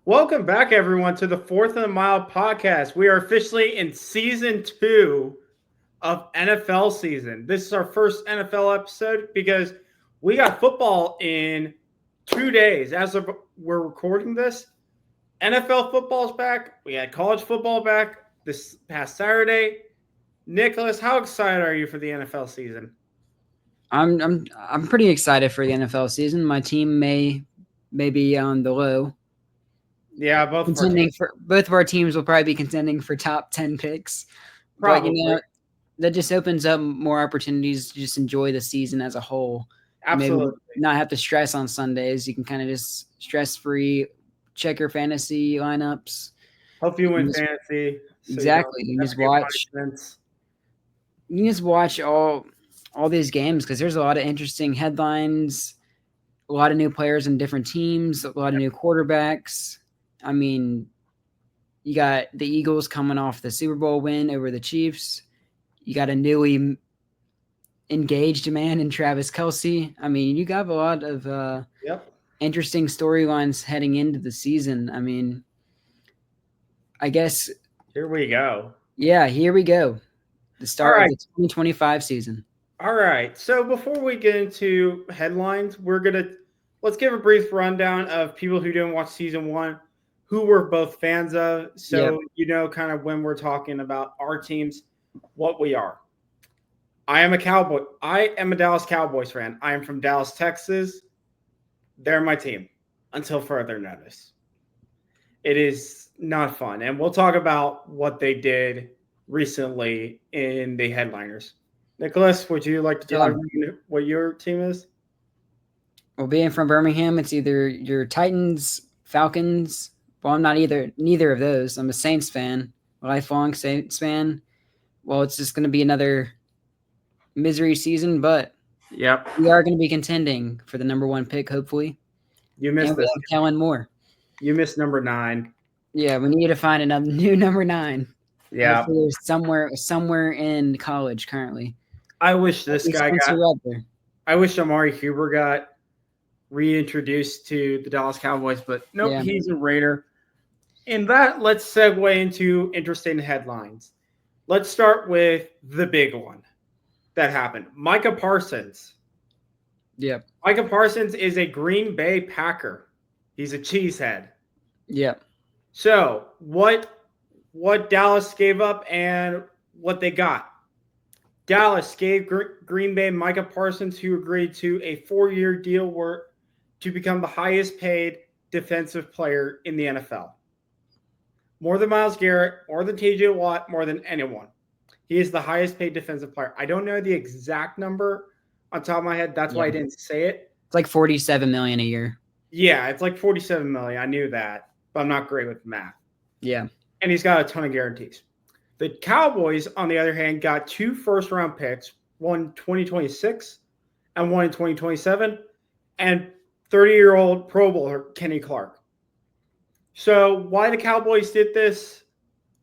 Welcome back, everyone, to the Fourth and a Mile podcast. We are officially in season 2 of NFL season. This is our first NFL episode because we got football in 2 days. As of we're recording this, NFL football's back. We had college football back this past Saturday. Nicholas, how excited are you for the NFL season? I'm pretty excited for the NFL season. My team may be on the low. Yeah, both of our teams will probably be contending for top 10 picks. Probably. But that just opens up more opportunities to just enjoy the season as a whole. Absolutely. Maybe not have to stress on Sundays. You can kind of just stress-free check your fantasy lineups. Hope you win fantasy. Exactly. You can just watch all these games because there's a lot of interesting headlines, a lot of new players in different teams, a lot of new quarterbacks. I mean, you got the Eagles coming off the Super Bowl win over the Chiefs. You got a newly engaged man in Travis Kelce. I mean, you got a lot of interesting storylines heading into the season. I mean, I guess here we go. Yeah, here we go. The start of the 2025 season. All right. So before we get into headlines, let's give a brief rundown of people who didn't watch season 1, who we're both fans of. So you know kind of when we're talking about our teams, what we are. I am a Dallas Cowboys fan. I am from Dallas, Texas. They're my team until further notice. It is not fun. And we'll talk about what they did recently in the headliners. Nicholas, would you like to tell everyone what your team is? Well, being from Birmingham, it's either your Titans, Falcons. Well, I'm not neither of those. I'm a Saints fan, lifelong Saints fan. Well, it's just going to be another misery season, but we are going to be contending for the number 1 pick, hopefully. You missed this. Kellen Moore. You missed number 9. Yeah, we need to find another new number 9. Yeah, somewhere in college currently. I wish this guy I wish Amari Huber got reintroduced to the Dallas Cowboys, but nope, he's a Raider. And that, let's segue into interesting headlines. Let's start with the big one that happened. Micah Parsons. Yep. Micah Parsons is a Green Bay Packer. He's a cheesehead. Yep. So what Dallas gave up and what they got. Dallas gave Green Bay Micah Parsons, who agreed to a 4-year deal to become the highest paid defensive player in the NFL. More than Myles Garrett, more than TJ Watt, more than anyone. He is the highest paid defensive player. I don't know the exact number on top of my head. That's why I didn't say it. It's like $47 million a year. Yeah, it's like $47 million. I knew that, but I'm not great with math. Yeah. And he's got a ton of guarantees. The Cowboys, on the other hand, got 2 first-round picks, one in 2026 and one in 2027, and 30-year-old Pro Bowler Kenny Clark. So why the Cowboys did this,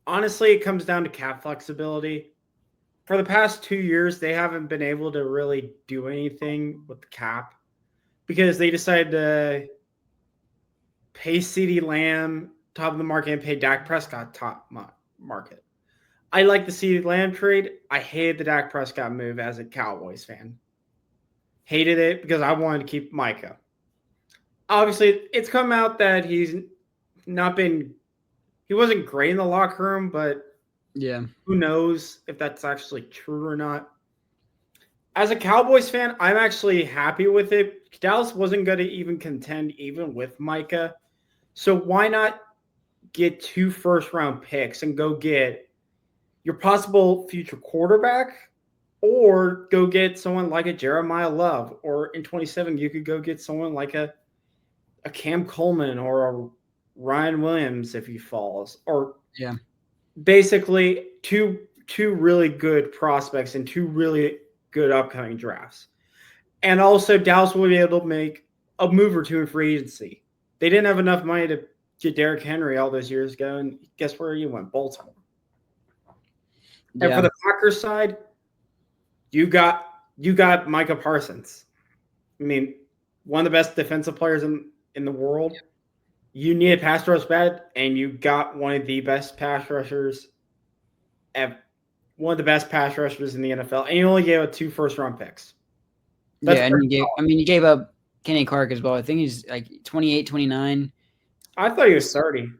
honestly, it comes down to cap flexibility. For the past 2 years, they haven't been able to really do anything with the cap because they decided to pay CeeDee Lamb top of the market and pay Dak Prescott top market. I like the CeeDee Lamb trade. I hated the Dak Prescott move as a Cowboys fan. Hated it because I wanted to keep Micah. Obviously, it's come out that he wasn't great in the locker room, but who knows if that's actually true or not. As a Cowboys fan, I'm actually happy with it. Dallas wasn't going to even contend even with Micah. So why not get 2 first-round picks and go get your possible future quarterback, or go get someone like a Jeremiah Love, or in 27 you could go get someone like a Cam Coleman or a Ryan Williams if he falls, or basically two really good prospects and 2 really good upcoming drafts. And also Dallas will be able to make a move or 2 in free agency. They didn't have enough money to get Derrick Henry all those years ago, and guess where he went? Baltimore. And for the Packers side, you got Micah Parsons. I mean, one of the best defensive players in the world. you need a pass rush bad, and you got one of the best pass rushers, one of the best pass rushers in the NFL, and you only gave up 2 first-round picks. That's and you gave up Kenny Clark as well. I think he's like 28, 29. I thought he was 30.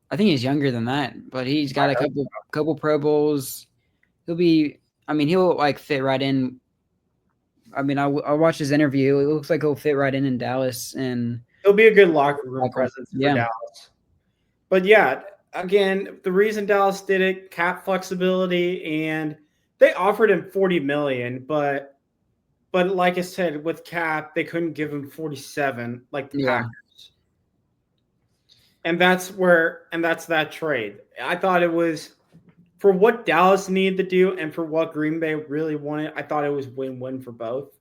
I think he's younger than that, but he's got a couple Pro Bowls. He'll like fit right in. I watched his interview. It looks like he'll fit right in Dallas, and he'll be a good locker room presence for Dallas. But yeah, again, the reason Dallas did it, cap flexibility, and they offered him $40 million, but like I said, with cap, they couldn't give him 47 like the Packers. And that's that trade. I thought it was for what Dallas needed to do and for what Green Bay really wanted. I thought it was win-win for both.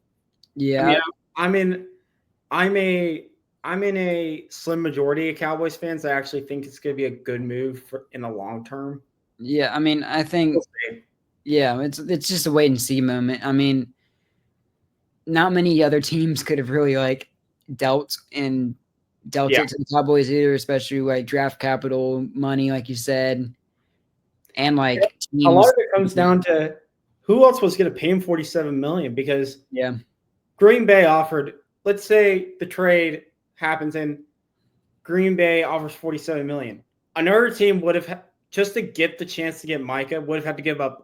Yeah. I'm in a slim majority of Cowboys fans that actually think it's going to be a good move in the long term. Yeah, I think it's just a wait and see moment. Not many other teams could have really like dealt it to the Cowboys either, especially like draft capital money, like you said, and like teams. A lot of it comes down to who else was going to pay him $47 million, because Green Bay offered. Let's say the trade happens and Green Bay offers $47 million. Another team would have just to get the chance to get Micah would have had to give up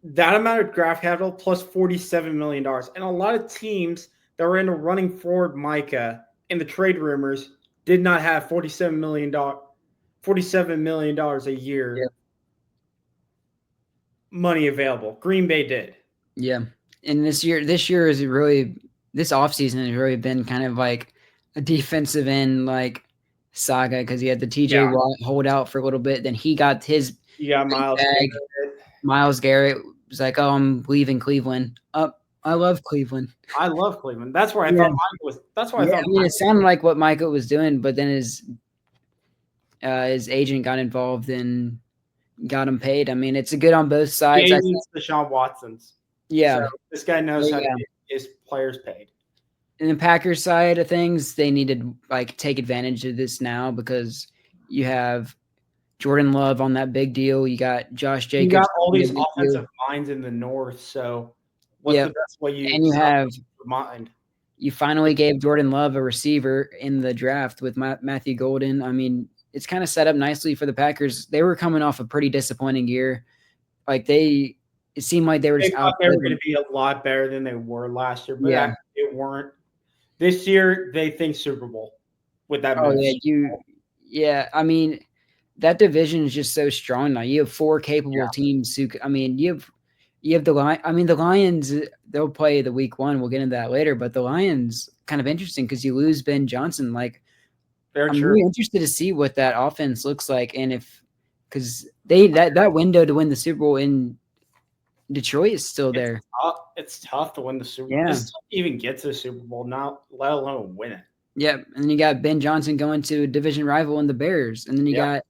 that amount of draft capital plus $47 million. And a lot of teams that were in the running for Micah in the trade rumors did not have $47 million a year money available. Green Bay did. Yeah. And this year is really, this offseason has really been kind of like a defensive end like saga, because he had the TJ Watt hold out for a little bit. Then he got his Myles Garrett was like, "Oh, I'm leaving Cleveland." I love Cleveland. I love Cleveland. That's where I thought Micah was. That's why I thought. It sounded like what Micah was doing, but then his agent got involved and got him paid. It's a good on both sides. The agent's Deshaun Watson's. Yeah, so this guy knows how to get his players paid. And the Packers side of things, they need to like take advantage of this now, because you have Jordan Love on that big deal. You got Josh Jacobs. You got all these offensive minds in the North. So what's the best way you finally gave Jordan Love a receiver in the draft with Matthew Golden. It's kind of set up nicely for the Packers. They were coming off a pretty disappointing year. Like it seemed like they were just out. They were going to be a lot better than they were last year, but they weren't. This year, they think Super Bowl with that. That division is just so strong now. You have 4 capable teams who. You have the Lions. The Lions, they'll play the week 1. We'll get into that later. But the Lions, kind of interesting because you lose Ben Johnson. I'm really interested to see what that offense looks like, and because that window to win the Super Bowl in Detroit is still there. It's tough to win the Super Bowl. Yeah. It's tough to even get to the Super Bowl, let alone win it. Yeah, and then you got Ben Johnson going to a division rival in the Bears, and then you got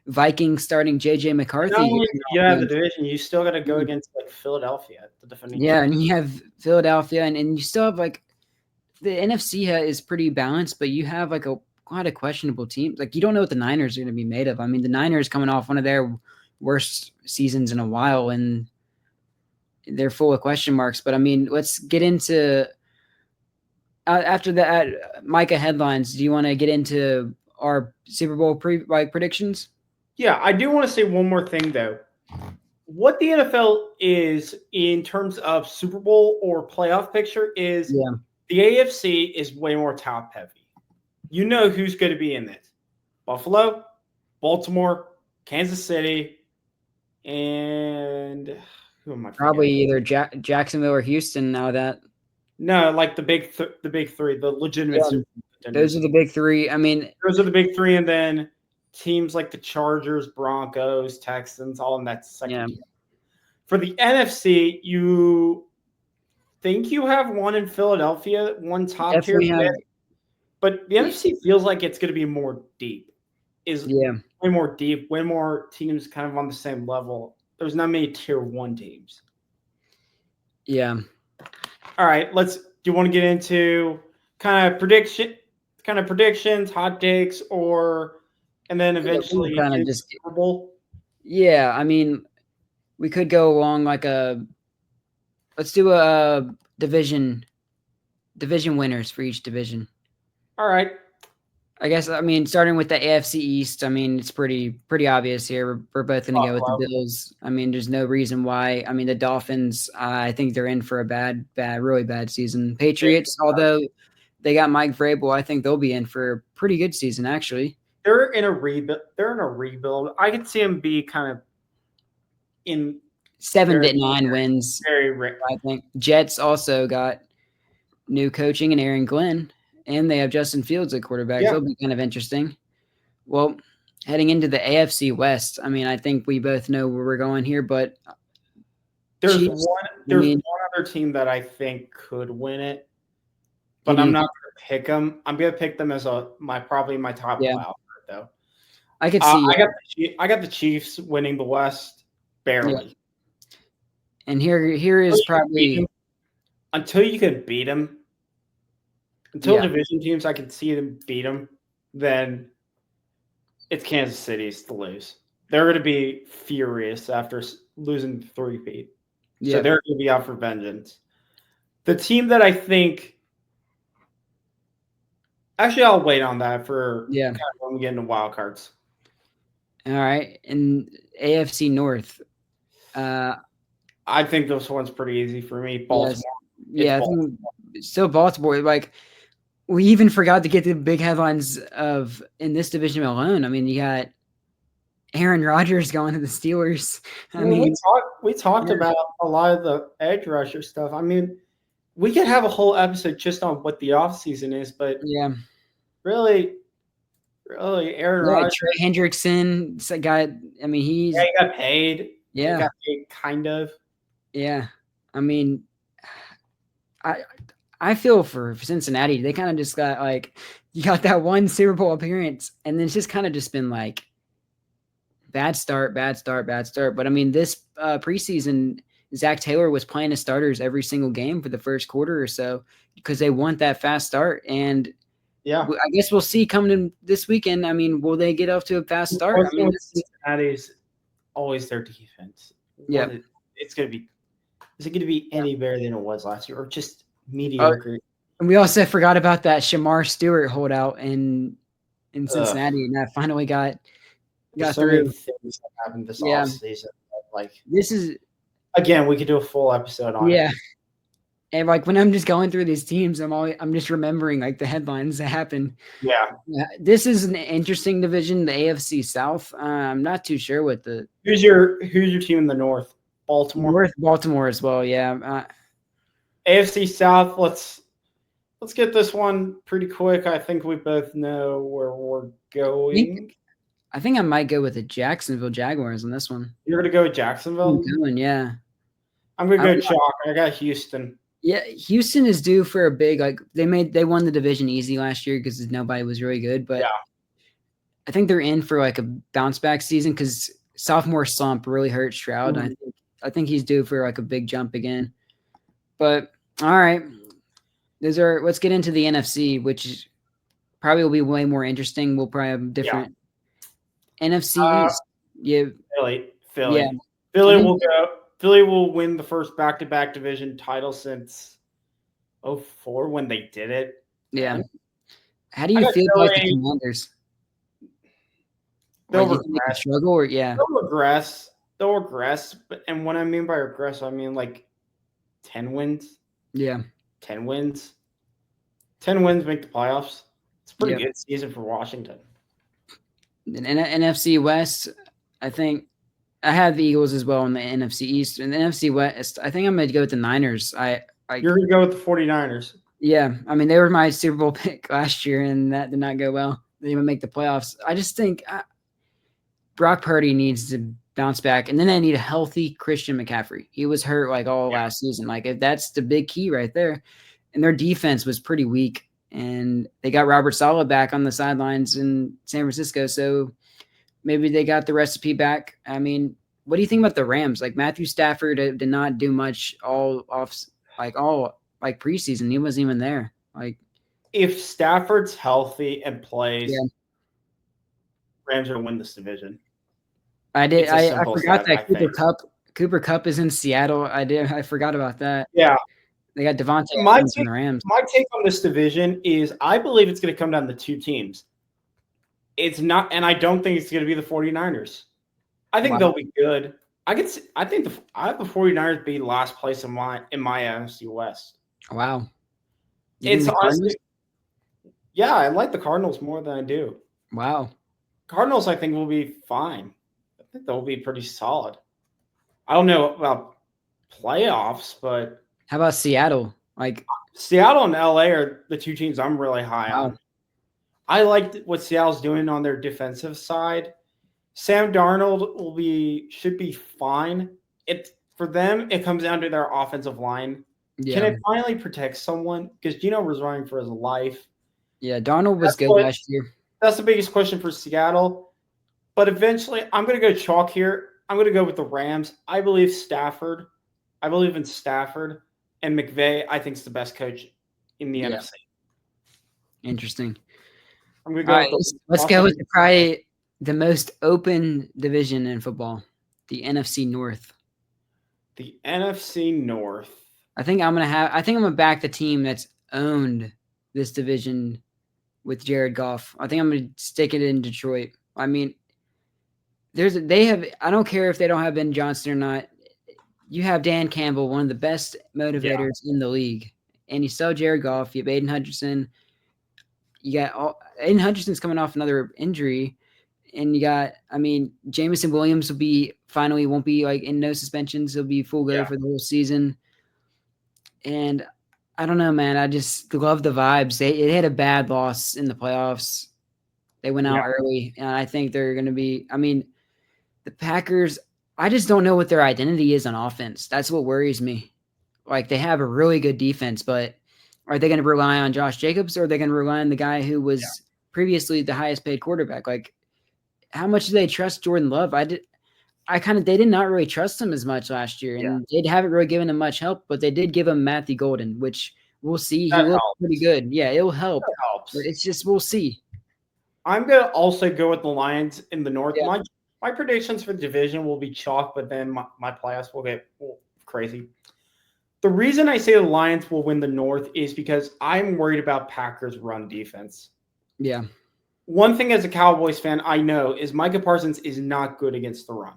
Vikings starting J.J. McCarthy. Not only you have the division, you still got to go against Philadelphia, the defending. Yeah, and you have Philadelphia, and you still have the NFC is pretty balanced, but you have a lot of questionable teams. You don't know what the Niners are going to be made of. The Niners coming off one of their worst seasons in a while, and they're full of question marks. But let's get into after that Micah headlines. Do you want to get into our Super Bowl predictions? Yeah, I do want to say one more thing though. What the NFL is in terms of Super Bowl or playoff picture is the AFC is way more top heavy. You know who's going to be in it: Buffalo, Baltimore, Kansas City, and who am I? Probably either Jacksonville or Houston. Now that the big three, the legitimate. Those are the big 3. Those are the big 3, and then teams like the Chargers, Broncos, Texans, all in that second. Yeah. For the NFC, you think you have one in Philadelphia, one top tier. But the NFC feels like it's going to be more deep. Way more deep, way more teams kind of on the same level. There's not many tier 1 teams. Yeah. All right, do you want to get into kind of kind of predictions, hot takes, and then eventually kind of just Super Bowl. Yeah, I mean, we could go along like let's do a division winners for each division. All right. I guess, I mean, starting with the AFC East, I mean, it's pretty obvious here. We're both going to go with the Bills. I mean, there's no reason why. I mean, the Dolphins, I think they're in for a really bad season. Patriots, although they got Mike Vrabel, I think they'll be in for a pretty good season, actually. They're in a rebuild. I could see them be kind of in 7 to 9 wins. Very rare. I think Jets also got new coaching and Aaron Glenn, and they have Justin Fields at quarterback. Yeah. It'll be kind of interesting. Well, heading into the AFC West, I mean, I think we both know where we're going here, but there's one other team that I think could win it, but I'm not going to pick them. I'm going to pick them as probably my top wild card, though. I could see. I got the Chiefs winning the West barely. Yeah. And here is probably until you can beat them. Until division teams, I can see them beat them. Then it's Kansas City's to lose. They're going to be furious after losing 3 feet. Yeah. So they're going to be out for vengeance. The team that I think, actually, I'll wait on that for kind of when we get into wild cards. All right, and AFC North. I think this one's pretty easy for me. Baltimore. I think still Baltimore. Like, we even forgot to get the big headlines in this division alone. I mean, you got Aaron Rodgers going to the Steelers. I mean, we talked about a lot of the edge rusher stuff. I mean, we could have a whole episode just on what the offseason is, but really, Aaron Rodgers. Trey Hendrickson, guy. I mean, he got paid. Yeah, he got paid kind of. Yeah, I mean, I feel for Cincinnati. They kind of just got you got that one Super Bowl appearance, and then it's just kind of just been like bad start. But I mean, this preseason, Zach Taylor was playing his starters every single game for the first quarter or so because they want that fast start. And I guess we'll see coming in this weekend. I mean, will they get off to a fast start? I mean, Cincinnati's always their defense. Yeah, it's going to be. Is it going to be any better than it was last year, or just mediocre? And we also forgot about that Shamar Stewart holdout in Cincinnati, and that finally got through. Many things that happened this offseason. This is again, we could do a full episode on it. Yeah, and when I'm just going through these teams, I'm just remembering the headlines that happen. Yeah, this is an interesting division, the AFC South. I'm not too sure what the who's your team in the North. Baltimore as well, yeah. AFC South, let's get this one pretty quick. I think we both know where we're going. I think I might go with the Jacksonville Jaguars on this one. You're going to go with Jacksonville? I'm going, yeah. I'm going to go chalk. I got Houston. Yeah, Houston is due for a big they won the division easy last year because nobody was really good, but I think they're in for a bounce back season because sophomore slump really hurt Stroud. Mm-hmm. I think he's due for a big jump again. But all right, let's get into the NFC, which probably will be way more interesting. We'll probably have different NFC East. Yeah, Philly. Yeah. Philly will win the first back-to-back division title since 2004 when they did it. Yeah. How do you feel about the Commanders? They'll regress. Struggle or They'll regress, and what I mean by regress, I mean 10 wins. Yeah. 10 wins. 10 wins make the playoffs. It's a pretty good season for Washington. In NFC West, I think I have the Eagles as well in the NFC East. In the NFC West, I think I'm going to go with the Niners. You're going to go with the 49ers. Yeah. I mean, they were my Super Bowl pick last year, and that did not go well. They didn't even make the playoffs. I just think Brock Purdy needs to bounce back, and then they need a healthy Christian McCaffrey. He was hurt all last season. That's the big key right there. And their defense was pretty weak, and they got Robert Saleh back on the sidelines in San Francisco, so maybe they got the recipe back. I mean, what do you think about the Rams? Matthew Stafford did not do much all preseason. He wasn't even there. if Stafford's healthy and plays, Yeah. Rams are going to win this division. I did. It's a I simple forgot stat, that Cooper Cup is in Seattle. I forgot about that. Yeah. They got Devontae My Adams from the Rams. take on this division is I believe it's going to come down to two teams. It's not, and I don't think it's going to be the 49ers. I think they'll be good. I have the 49ers be last place in my NFC West. Wow. It's honestly, yeah, I like the Cardinals more than I do. Wow. Cardinals, I think, will be fine. I think they'll be pretty solid. I don't know about playoffs, but how about Seattle? Like Seattle and LA are the two teams I'm really high on. I like what Seattle's doing on their defensive side. Sam Darnold should be fine. For them, it comes down to their offensive line. Yeah. Can it finally protect someone? Because Gino was running for his life. Yeah, Darnold was good last year. That's the biggest question for Seattle. But eventually, I'm going to go chalk here. I'm going to go with the Rams. I believe in Stafford. And McVay, I think, is the best coach in the NFC. Interesting. I'm going to go let's go with probably the most open division in football, the NFC North. The NFC North. I think I'm gonna back the team that's owned this division with Jared Goff. I think I'm gonna stick it in Detroit. I mean, I don't care if they don't have Ben Johnson or not. You have Dan Campbell, one of the best motivators in the league, and you still have Jared Goff. You have Aiden Hutchinson. Aiden Hutchinson's coming off another injury, and you got. I mean, Jameson Williams won't be like in no suspensions. He'll be full go for the whole season. And I don't know, man. I just love the vibes. They had a bad loss in the playoffs. They went out early, and I think they're going to be. I mean, the Packers. I just don't know what their identity is on offense. That's what worries me. Like, they have a really good defense, but are they going to rely on Josh Jacobs, or are they going to rely on the guy who was previously the highest paid quarterback? Like, how much do they trust Jordan Love? They did not really trust him as much last year, and they haven't really given him much help, but they did give him Matthew Golden, which we'll see. He looked pretty good. Yeah, it'll help. That helps. But it's just, we'll see. I'm going to also go with the Lions in the North. Yeah. My predictions for the division will be chalk, but then my playoffs will get crazy. The reason I say the Lions will win the North is because I'm worried about Packers' run defense. Yeah. One thing as a Cowboys fan I know is Micah Parsons is not good against the run.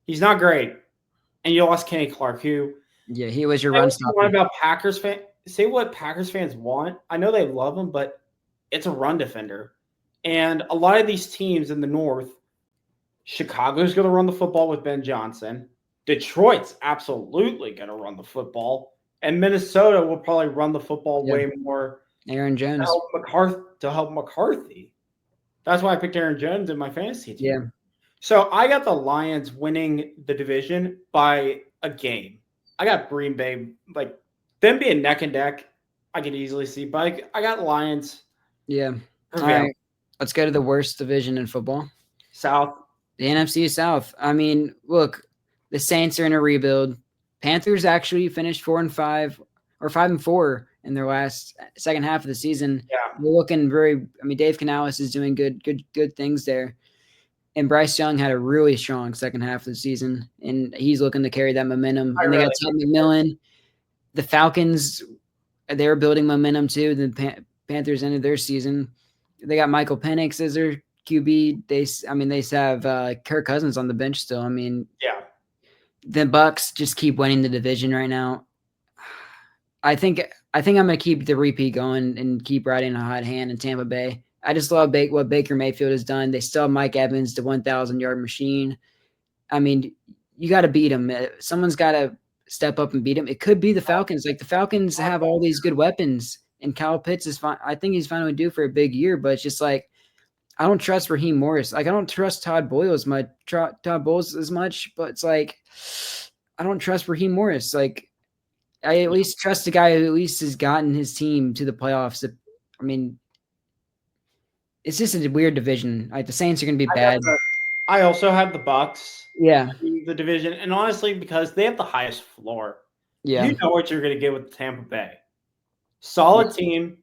He's not great. And you lost Kenny Clark, who... Yeah, he was your run stopper. About Packers fans, say what Packers fans want. I know they love him, but it's a run defender. And a lot of these teams in the North, Chicago's going to run the football with Ben Johnson. Detroit's absolutely going to run the football. And Minnesota will probably run the football way more. Aaron Jones. To help McCarthy. That's why I picked Aaron Jones in my fantasy team. Yeah. So I got the Lions winning the division by a game. I got Green Bay, like them being neck and neck, I could easily see. But I got Lions. Yeah. All right. Let's go to the worst division in football. South. The NFC South. I mean, look, the Saints are in a rebuild. Panthers actually finished 4-5 or 5-4 in their last second half of the season. Yeah. They're looking Dave Canales is doing good things there. And Bryce Young had a really strong second half of the season, and he's looking to carry that momentum. And they got Ted McMillan. The Falcons, they're building momentum too. The Panthers ended their season. They got Michael Penix as their QB. They have Kirk Cousins on the bench still. I mean, yeah. The Bucs just keep winning the division right now. I think I'm going to keep the repeat going and keep riding a hot hand in Tampa Bay. I just love what Baker Mayfield has done. They still have Mike Evans, the 1,000-yard machine. I mean, you got to beat him. Someone's got to step up and beat him. It could be the Falcons. Like, the Falcons have all these good weapons, and Kyle Pitts is fine. I think he's finally due for a big year, but it's just like, I don't trust Raheem Morris. Like, I don't trust Todd Bowles as much, but it's like, I don't trust Raheem Morris. Like, I at least trust the guy who at least has gotten his team to the playoffs. I mean, it's just a weird division. Like, the Saints are going to be bad. I also have the Bucs. Yeah. The division. And honestly, because they have the highest floor. Yeah. You know what you're going to get with Tampa Bay. Solid team.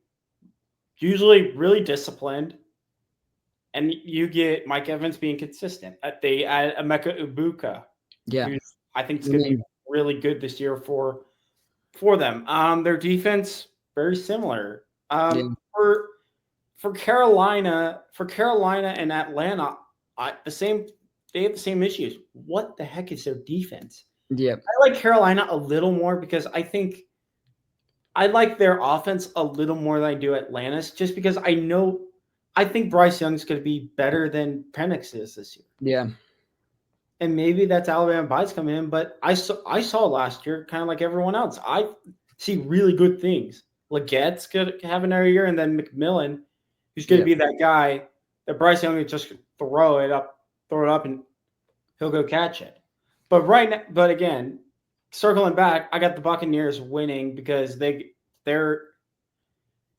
usually really disciplined, and you get Mike Evans being consistent. They add Emeka Ibuka, who I think is going to be really good this year for them. Their defense very similar. For Carolina and Atlanta, they have the same issues. What the heck is their defense? Yeah, I like Carolina a little more because I think I like their offense a little more than I do Atlanta's, just because I think Bryce Young's going to be better than Penix is this year. Yeah. And maybe that's Alabama bias coming in, but I saw last year kind of like everyone else. I see really good things. Legette's going to have another year, and then McMillan, who's going to be that guy that Bryce Young would just throw it up, and he'll go catch it. But again, circling back, I got the Buccaneers winning because they're going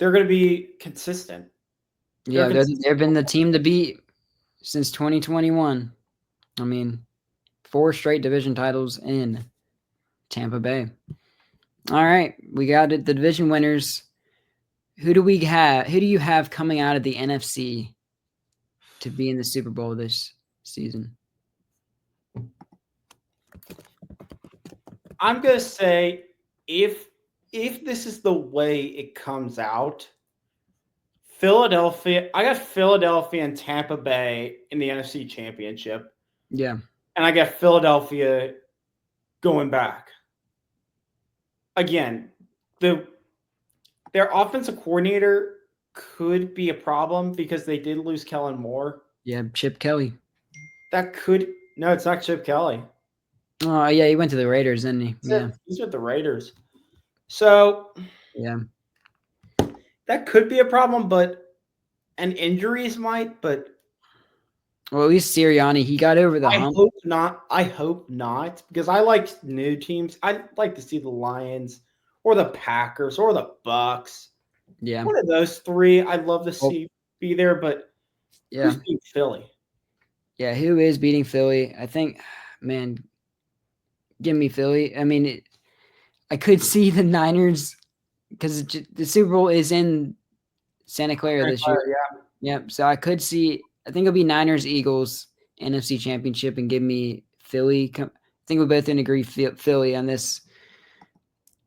to be consistent. Yeah, they've been the team to beat since 2021. I mean, 4 straight division titles in Tampa Bay. All right, we got it. The division winners. Who do we have? Who do you have coming out of the NFC to be in the Super Bowl this season? I'm gonna say if this is the way it comes out, Philadelphia. I got Philadelphia and Tampa Bay in the NFC Championship. Yeah, and I got Philadelphia going back. Again, their offensive coordinator could be a problem because they did lose Kellen Moore. Yeah, Chip Kelly. No, it's not Chip Kelly. Oh, yeah, he went to the Raiders, didn't he? Yeah. He's with the Raiders. So, yeah. That could be a problem, and injuries might, but well, at least Sirianni, he got over the hump. I hope not, because I like new teams. I'd like to see the Lions or the Packers or the Bucks. Yeah. One of those 3 I'd love to see be there, but who's beating Philly? Yeah, who is beating Philly? I think, man, give me Philly. I mean, I could see the Niners because the Super Bowl is in Santa Clara this year. Yeah. Yep. So I could see, I think it'll be Niners, Eagles, NFC Championship, and give me Philly. I think we both agree Philly on this.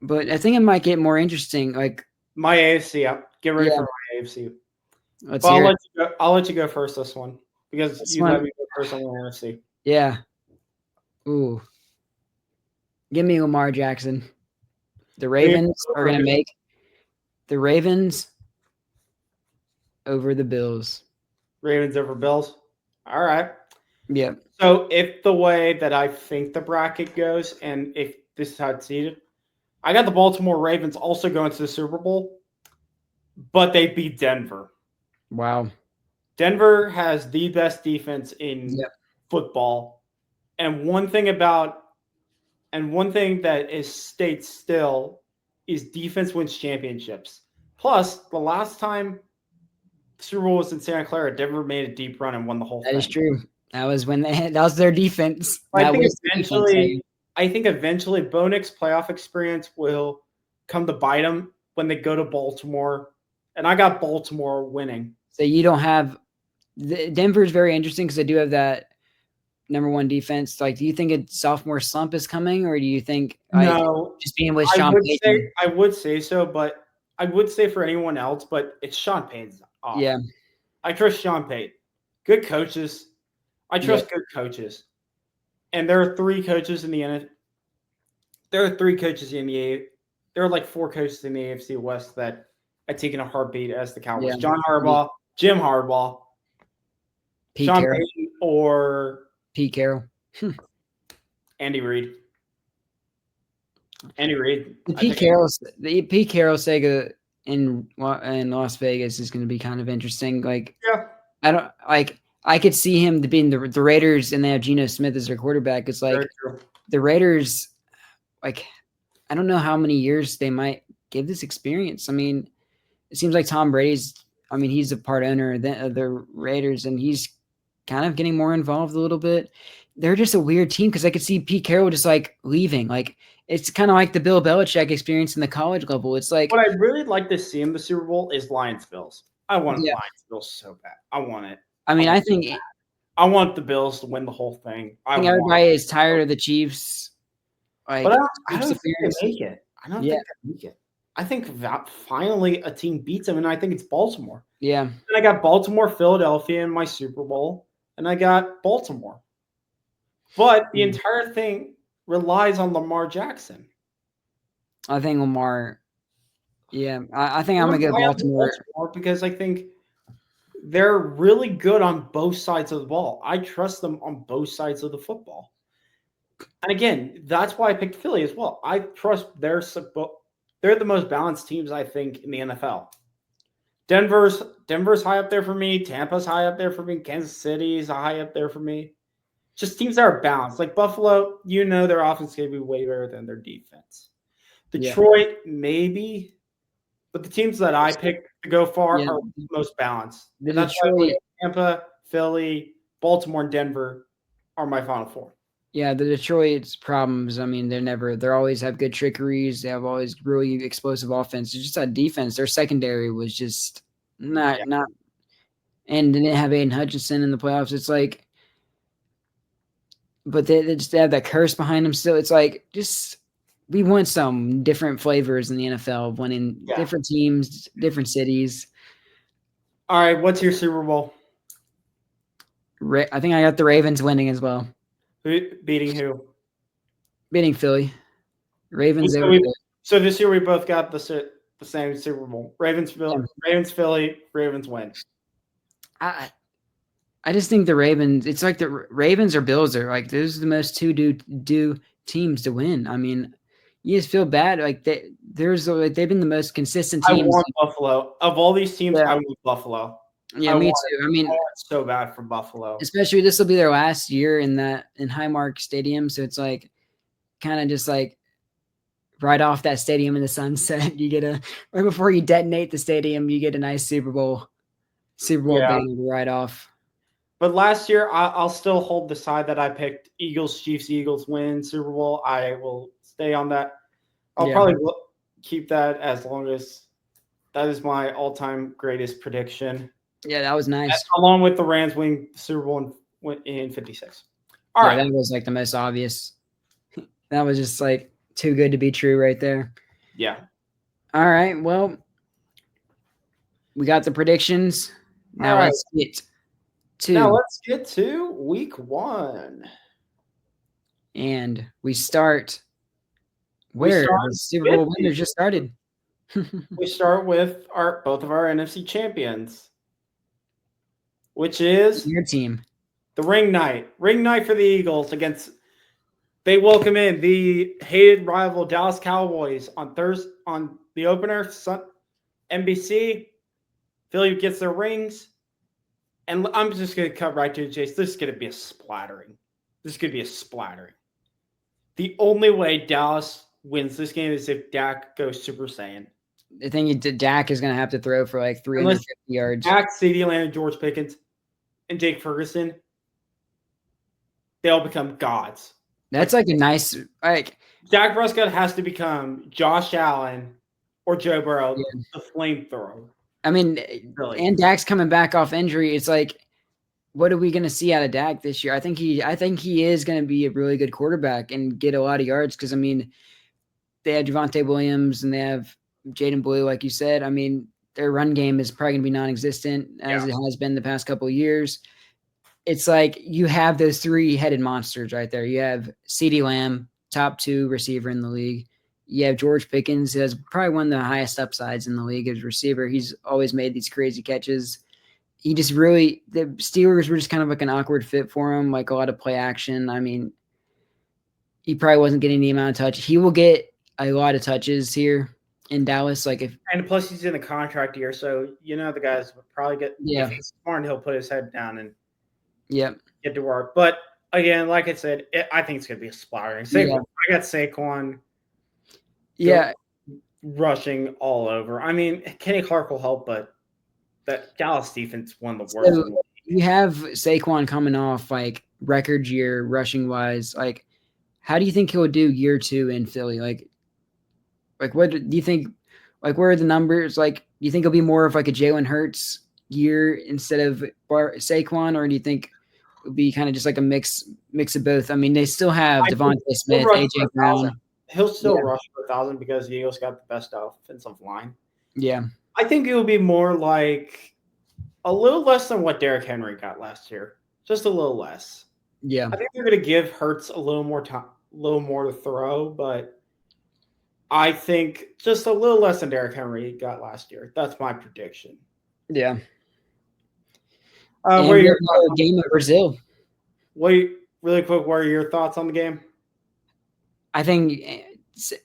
But I think it might get more interesting. Like my AFC, get ready for my AFC. I'll let you go first this one because you let me go first on the NFC. Yeah. Ooh. Give me Lamar Jackson. The Ravens are going to make the Ravens over the Bills. Ravens over Bills. All right. Yeah. So if the way that I think the bracket goes, and if this is how it's seeded, I got the Baltimore Ravens also going to the Super Bowl, but they beat Denver. Wow. Denver has the best defense in football. And one thing that is stayed still is defense wins championships. Plus, the last time the Super Bowl was in Santa Clara, Denver made a deep run and won the whole thing. That is true. That was when that was their defense. I think eventually Bo Nix's playoff experience will come to bite them when they go to Baltimore. And I got Baltimore winning. So you don't have Denver is very interesting because they do have that number 1 defense. Like, do you think a sophomore slump is coming, or do you think just being with Sean Payton? I would say so, but I would say for anyone else, but it's Sean Payton's off. Yeah. I trust Sean Payton. Good coaches. I trust good coaches. And there are 3 coaches in the NFL. There are 3 coaches in the there are like 4 coaches in the AFC West that I take in a heartbeat as the Cowboys. John Harbaugh, Jim Harbaugh, Sean Payton, or Pete Carroll. Andy Reid. The Pete Carroll saga in Las Vegas is going to be kind of interesting. Like, I could see him being the Raiders, and they have Geno Smith as their quarterback. It's like the Raiders, like, I don't know how many years they might give this experience. I mean, it seems like Tom Brady's, he's a part owner of the Raiders, and he's kind of getting more involved a little bit. They're just a weird team because I could see Pete Carroll just like leaving. Like, it's kind of like the Bill Belichick experience in the college level. It's like what I'd really like to see in the Super Bowl is Lions Bills. I want yeah. Lions Bills so bad. I want it. I mean, I think I want the Bills to win the whole thing. I think everybody is tired of the Chiefs. Like, but I don't think they make it. I don't Yeah. think they make it. I think that finally a team beats them, and I think it's Baltimore. Yeah. And I got Baltimore, Philadelphia in my Super Bowl, and I got Baltimore. But the entire thing relies on Lamar Jackson. I think Lamar. Yeah, I think I'm gonna go Baltimore because I think they're really good on both sides of the ball. I trust them on both sides of the football. And again, that's why I picked Philly as well. I trust they're the most balanced teams, I think, in the NFL. Denver's high up there for me. Tampa's high up there for me. Kansas City's high up there for me. Just teams that are balanced. Like Buffalo, their offense is going to be way better than their defense. Detroit, maybe. But the teams that I picked to go far are the most balanced. And that's why Tampa, Philly, Baltimore, and Denver are my final four. Yeah, the Detroit's problems. I mean, they always have good trickeries. They have always really explosive offense. It's just that defense. Their secondary was just not, and they didn't have Aiden Hutchinson in the playoffs. It's like, but they just have that curse behind them still. It's like, we want some different flavors in the NFL, winning different teams, different cities. All right, what's your Super Bowl? I think I got the Ravens winning as well. Beating who? Beating Philly. Ravens. So this year we both got the same Super Bowl. Ravens, Philly, Ravens win. I just think the Ravens. It's like the Ravens or Bills are like those are the most two teams to win. I mean, you just feel bad. Like they've been the most consistent teams. I want Buffalo. Of all these teams, I want Buffalo. Yeah, me too. I mean, it's so bad for Buffalo. Especially this will be their last year in Highmark Stadium, so it's like kind of just like right off that stadium in the sunset. You get right before you detonate the stadium, you get a nice Super Bowl banner right off. But last year, I'll still hold the side that I picked. Eagles, Chiefs, Eagles win Super Bowl. I will stay on that. I'll probably keep that as long as that is my all-time greatest prediction. Yeah, that was nice. Along with the Rams winning the Super Bowl in 56. All right. That was like the most obvious. That was just like too good to be true right there. Yeah. All right. Well, we got the predictions. Now let's get to week 1. And we start where the Super Bowl winners just started. We start with both of our NFC champions. Which is your team. The ring night. Ring night for the Eagles they welcome in the hated rival Dallas Cowboys on Thursday on the opener, NBC. Philly gets their rings. And I'm just going to cut right to the chase. This is going to be a splattering. The only way Dallas wins this game is if Dak goes Super Saiyan. I think Dak is going to have to throw for like 350 yards. Dak, CeeDee Lamb, George Pickens, and Jake Ferguson, they all become gods. That's like a nice Dak Prescott has to become Josh Allen or Joe Burrow, the flamethrower. I mean, and Dak's coming back off injury. It's like, what are we going to see out of Dak this year? I think he is going to be a really good quarterback and get a lot of yards because I mean, they have Javonte Williams and they have Jaden Blue, like you said. I mean, their run game is probably going to be non-existent as it has been the past couple of years. It's like you have those 3-headed monsters right there. You have CeeDee Lamb, top 2 receiver in the league. You have George Pickens, who has probably one of the highest upsides in the league as a receiver. He's always made these crazy catches. The Steelers were just kind of like an awkward fit for him, like a lot of play action. I mean, he probably wasn't getting the amount of touch. He will get a lot of touches here in Dallas. And plus he's in a contract year, so the guys would probably get if he's smart, he'll put his head down and get to work. But again, like I said, I think it's gonna be a splattering. I got Saquon rushing all over. I mean, Kenny Clark will help, but that Dallas defense won the worst. So you have Saquon coming off like record year rushing wise. Like, How do you think he'll do year 2 in Philly? Like what do you think? Like, where are the numbers? Like, do you think it'll be more of like a Jalen Hurts year instead of Saquon, or do you think it'll be kind of just like a mix of both? I mean, they still have Devontae Smith, AJ Brown. He'll still rush for 1,000 because the Eagles got the best offensive line. Yeah, I think it will be more like a little less than what Derrick Henry got last year, just a little less. Yeah, I think they're going to give Hurts a little more time, a little more to throw, but I think just a little less than Derrick Henry got last year. That's my prediction. Yeah. What are your game in Brazil? Wait, really quick. What are your thoughts on the game? I think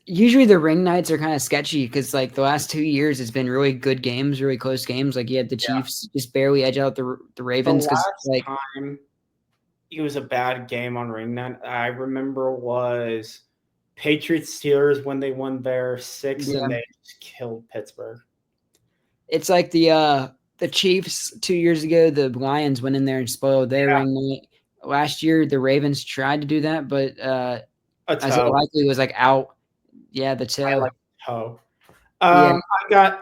usually the ring nights are kind of sketchy because like the last 2 years it's been really good games, really close games. Like you had the Chiefs just barely edge out the Ravens because like time it was a bad game on ring night. I remember was Patriots Steelers when they won their 6 and they just killed Pittsburgh. It's like the Chiefs 2 years ago, the Lions went in there and spoiled their ring night. Last year the Ravens tried to do that, but as it likely was like out. Yeah, the toe. I like toe. I got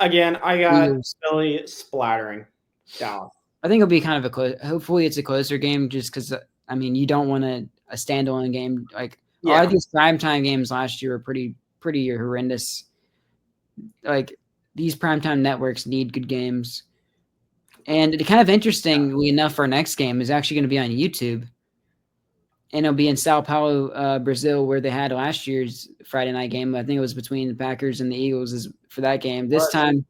Philly splattering Dallas. I think it'll be kind of a close. Hopefully, it's a closer game, just because I mean you don't want a standalone game. Like a lot of these primetime games last year were pretty horrendous. Like these primetime networks need good games, and kind of interestingly enough, our next game is actually going to be on YouTube. And it'll be in Sao Paulo, Brazil, where they had last year's Friday night game. I think it was between the Packers and the Eagles for that game. This time,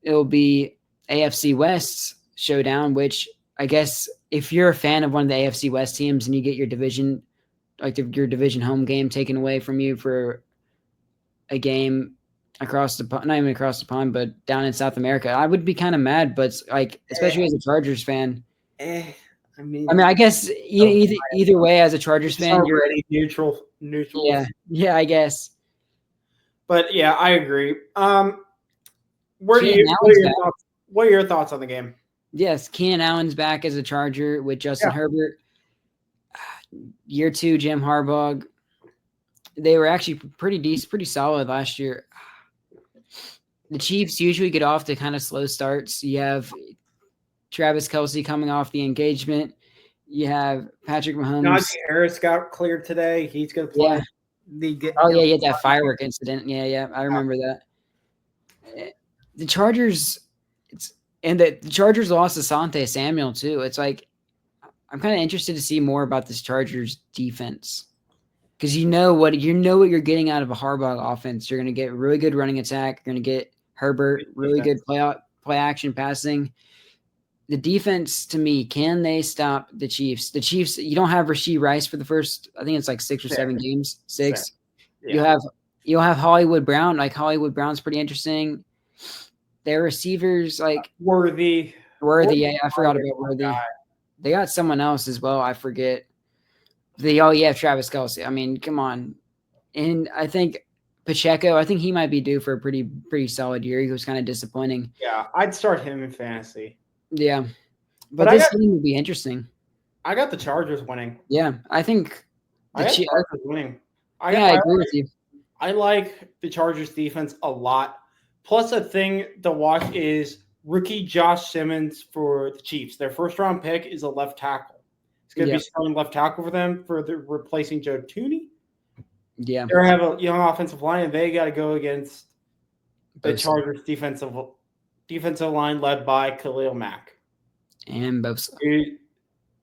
it'll be AFC West showdown, which I guess if you're a fan of one of the AFC West teams and you get your division, like your division home game taken away from you for a game across the not even across the pond, but down in South America, I would be kind of mad. But like, especially as a Chargers fan. I mean, I guess either way, as a Chargers fan, you're already neutral. Yeah, I guess. But yeah, I agree. What are your thoughts on the game? Yes, Keenan Allen's back as a Charger with Justin Herbert. Year 2, Jim Harbaugh. They were actually pretty solid last year. The Chiefs usually get off to kind of slow starts. You have Travis Kelce coming off the engagement. You have Patrick Mahomes. Najee Harris got cleared today. He's going to play. He had that firework incident. Yeah, I remember that. The Chargers, the Chargers lost Asante Samuel too. It's like I'm kind of interested to see more about this Chargers defense because you know what you're getting out of a Harbaugh offense. You're going to get really good running attack. You're going to get Herbert, really good play action passing. The defense, to me, can they stop the Chiefs? The Chiefs, you don't have Rashee Rice for the first, I think it's like 6 or 7 games. 6. Yeah. You'll have Hollywood Brown. Like Hollywood Brown's pretty interesting. Their receivers, like Worthy. Yeah, I forgot about Worthy. They got someone else as well. I forget. Travis Kelce. I mean, come on. And I think Pacheco, I think he might be due for a pretty solid year. He was kind of disappointing. Yeah, I'd start him in fantasy. Yeah. But this game will be interesting. I got the Chargers winning. Yeah, I think the Chargers winning. I agree with you. I like the Chargers defense a lot. Plus, a thing to watch is rookie Josh Simmons for the Chiefs. Their first round pick is a left tackle. It's going to be starting left tackle for them for replacing Joe Tooney. Yeah. They have a young offensive line, and they got to go against the Chargers defensive line led by Khalil Mack. And Bosa.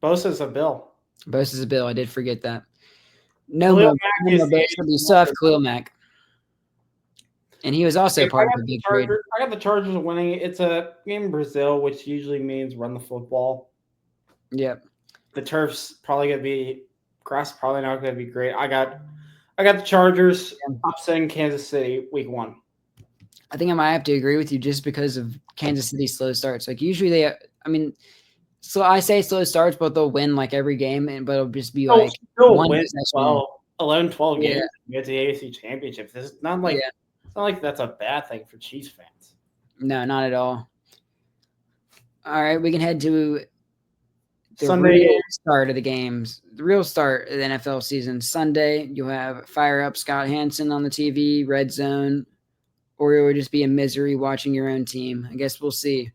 Bosa's a Bill. I did forget that. No more Bosa. We still have Khalil Mack. And he was also part of the big trade. I got the Chargers winning. It's a game in Brazil, which usually means run the football. Yep. The turf's probably going to be – grass probably not going to be great. I got the Chargers upsetting Kansas City week 1. I think I might have to agree with you just because of Kansas City's slow starts. Like usually so I say slow starts, but they'll win like every game, but it'll just be like one win 11-12 games to get to the AFC Championship. This is not like it's not like that's a bad thing for Chiefs fans. No, not at all. All right, we can head to real start of the games, the real start of the NFL season. Sunday, you'll have Fire Up Scott Hansen on the TV, Red Zone, or it would just be a misery watching your own team. I guess we'll see.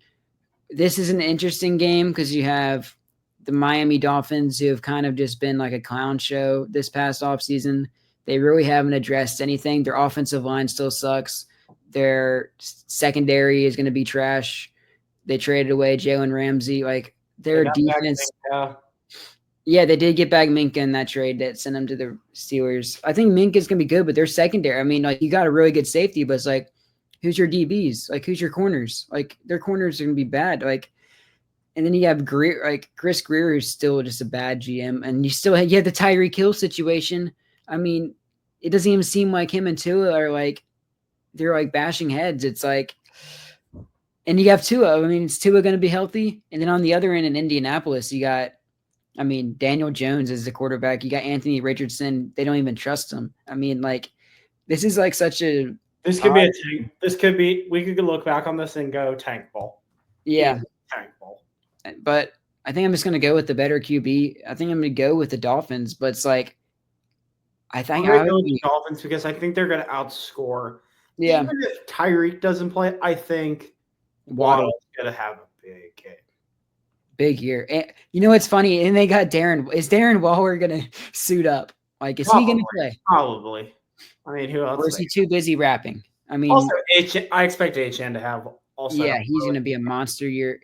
This is an interesting game because you have the Miami Dolphins, who have kind of just been like a clown show this past offseason. They really haven't addressed anything. Their offensive line still sucks. Their secondary is going to be trash. They traded away Jalen Ramsey. Like, their defense. Yeah, they did get back Minkah in that trade that sent them to the Steelers. I think Minkah's going to be good, but their secondary, I mean, like, you got a really good safety, but it's like, who's your DBs? Like, who's your corners? Like, their corners are going to be bad. Like, and then you have Greer, like Chris Greer, who's still just a bad GM, and you have the Tyreek Hill situation. I mean, it doesn't even seem like him and Tua are like, they're like bashing heads. It's like, and you have Tua. I mean, is Tua going to be healthy? And then on the other end in Indianapolis, you got, I mean, Daniel Jones is the quarterback. You got Anthony Richardson. They don't even trust him. I mean, like, this is like such a. This could be a tank. This could be. We could look back on this and go tank ball. Yeah, tank ball. But I think I'm just going to go with the better QB. I think I'm going to go with the Dolphins. But it's like, I think I'm going to go with the Dolphins because I think they're going to outscore. Yeah. Even if Tyreek doesn't play, I think Waddle's going to have a big game. Big year. And you know what's funny? And they got Darren. Is Darren Waller going to suit up? Like, is he going to play? Probably. I mean, who else? Or is he too busy rapping? I mean, also, I expect HN to have also. Yeah, he's going to be a monster year.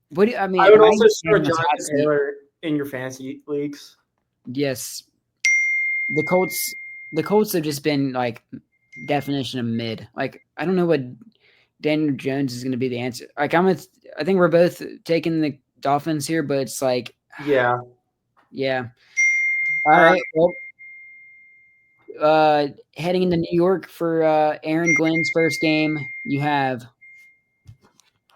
What do I mean? I would also start Jonathan Taylor in your fantasy leagues. Yes. The Colts have just been like definition of mid. Like, I don't know what Daniel Jones is going to be the answer. Like, I think we're both taking the Dolphins here, but it's like, yeah. All right. Well, heading into New York for Aaron Glenn's first game, you have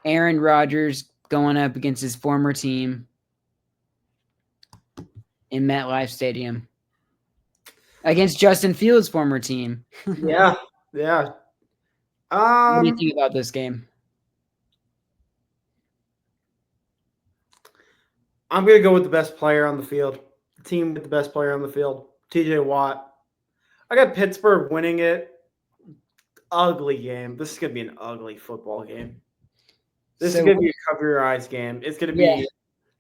Aaron Rodgers going up against his former team in MetLife Stadium against Justin Fields' former team. Yeah. What do you think about this game? I'm going to go with the best player on the field. The team with the best player on the field, TJ Watt. I got Pittsburgh winning it. Ugly game. This is going to be an ugly football game. This is going to be a cover your eyes game. It's going to be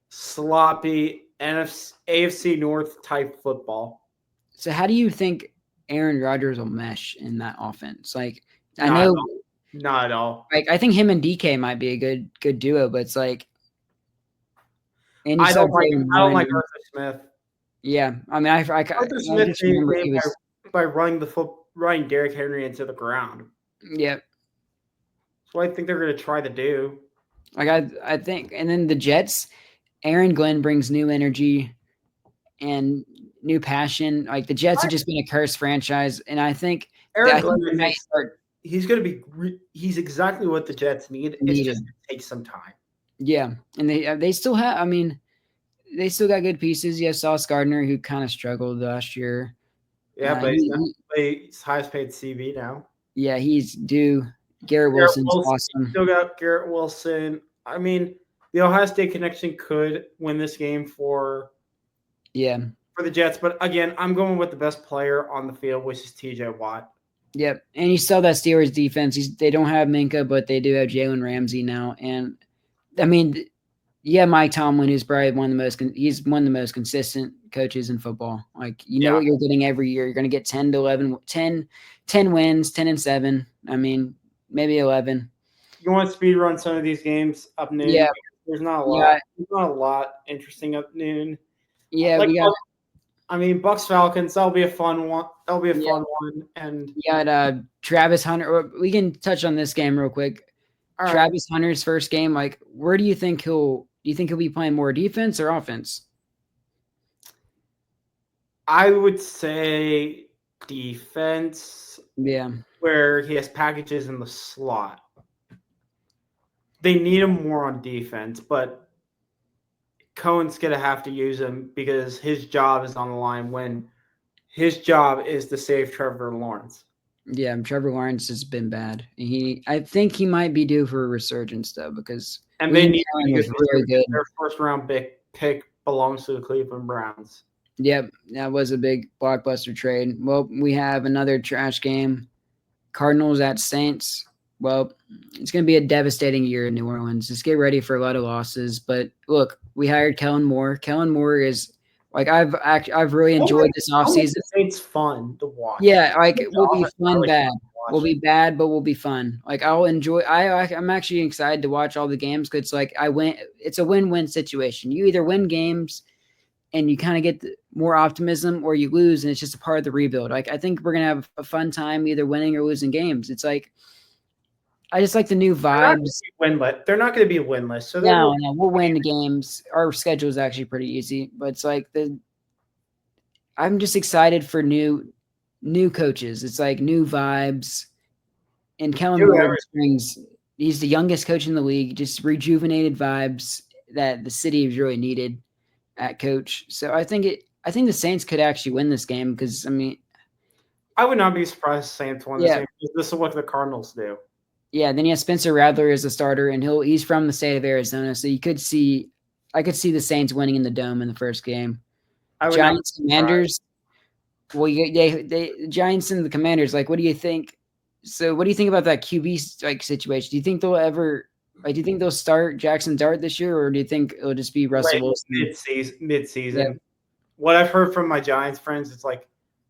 sloppy AFC North type football. So how do you think Aaron Rodgers will mesh in that offense? Like, not at all. Like, I think him and DK might be a good duo, but it's like, and I don't like Arthur Smith. Yeah, I mean, Arthur Smith by running Derrick Henry into the ground. Yeah, that's what I think they're going to try to do. Like, I think, and then the Jets, Aaron Glenn brings new energy and new passion. Like, the Jets have just been a cursed franchise, and I think Aaron Glenn he's going to be. He's exactly what the Jets need. It's just going to take some time. Yeah, and they still have. I mean, they still got good pieces. You have Sauce Gardner, who kind of struggled last year. Yeah, but he's highest paid CB now. Yeah, he's due. Garrett Wilson's awesome. Still got Garrett Wilson. I mean, the Ohio State connection could win this game for the Jets. But again, I'm going with the best player on the field, which is TJ Watt. Yep, and you saw that Steelers defense. They don't have Minkah, but they do have Jalen Ramsey now. And I mean, Mike Tomlin, who's probably one of the most consistent coaches in football. Like, you know what you're getting every year. You're going to get 10 to 11, 10 wins, 10-7. I mean, maybe 11. You want to speed run some of these games up noon? Yeah. There's not a lot. There's not a lot interesting up noon. Yeah, Bucks Falcons. That'll be a fun one. Fun one. And you got Travis Hunter. We can touch on this game real quick. Right. Travis Hunter's first game. Like, where do you think he'll be playing more defense or offense? I would say defense. Yeah. Where he has packages in the slot. They need him more on defense, but Cohen's going to have to use him because his job is on the line when his job is to save Trevor Lawrence. Yeah, Trevor Lawrence has been bad. I think he might be due for a resurgence though, because they need really good. Their first round pick pick belongs to the Cleveland Browns. Yep, that was a big blockbuster trade. Well, we have another trash game. Cardinals at Saints. Well, it's going to be a devastating year in New Orleans. Just get ready for a lot of losses. But look, we hired Kellen Moore. Kellen Moore is like I've really enjoyed this offseason. It's fun to watch. Yeah, like it will be fun, bad. We'll be bad, but we'll be fun. Like I'll enjoy. I'm actually excited to watch all the games because like it's a win-win situation. You either win games and you kind of get more optimism, or you lose and it's just a part of the rebuild. Like I think we're gonna have a fun time either winning or losing games. It's like I just like the new vibes. They're not going to be winless. So no, we'll win the games. Our schedule is actually pretty easy, but it's like I'm just excited for new coaches. It's like new vibes. And Kellen Moore he's the youngest coach in the league, just rejuvenated vibes that the city has really needed at coach. So I think the Saints could actually win this game because I would not be surprised if the Saints won this game because this is what the Cardinals do. Yeah, then you have Spencer Rattler as a starter, and he's from the state of Arizona, so I could see the Saints winning in the Dome in the first game. Giants, Commanders. Well, the Giants and the Commanders. Like, what do you think? So, what do you think about that QB situation? Do you think they'll start Jackson Dart this year, or do you think it'll just be Russell Wilson mid-season? Yep. What I've heard from my Giants friends, it's like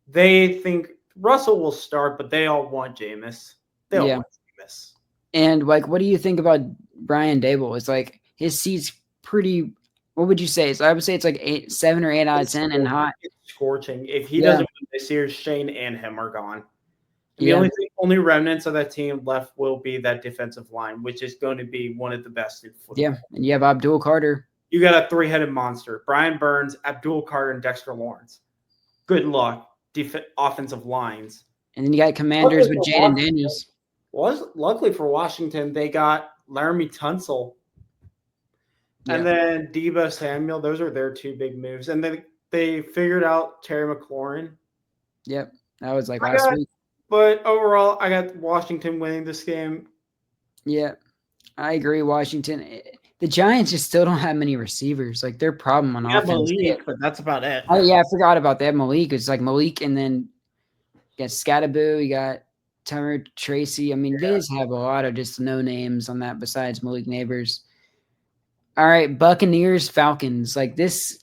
they think Russell will start, but they all want Jameis. They all want Jameis. And like, what do you think about Brian Dable? It's like his seat's pretty. What would you say? So I would say it's like 7 or 8 out of 10 and hot. It's scorching. If he doesn't win this year, Shane and him are gone. The only remnants of that team left will be that defensive line, which is going to be one of the best in football. Yeah, and you have Abdul Carter. You got a 3-headed monster: Brian Burns, Abdul Carter, and Dexter Lawrence. Good luck, offensive lines. And then you got Commanders with Jaden Daniels. Luckily for Washington, they got Laramie Tunsil and then Deebo Samuel. Those are their 2 big moves. And then they figured out Terry McLaurin. Yep, that was like last week. But overall, I got Washington winning this game. Yeah, I agree. Washington. The Giants just still don't have many receivers. Like their problem on offense. Malik, but that's about it. Oh yeah, I forgot about that. Malik. It's like Malik, and then you got Scattaboo. You got Trevor Tracy. I mean, they just have a lot of just no names on that besides Malik Neighbors. All right, Buccaneers, Falcons. Like these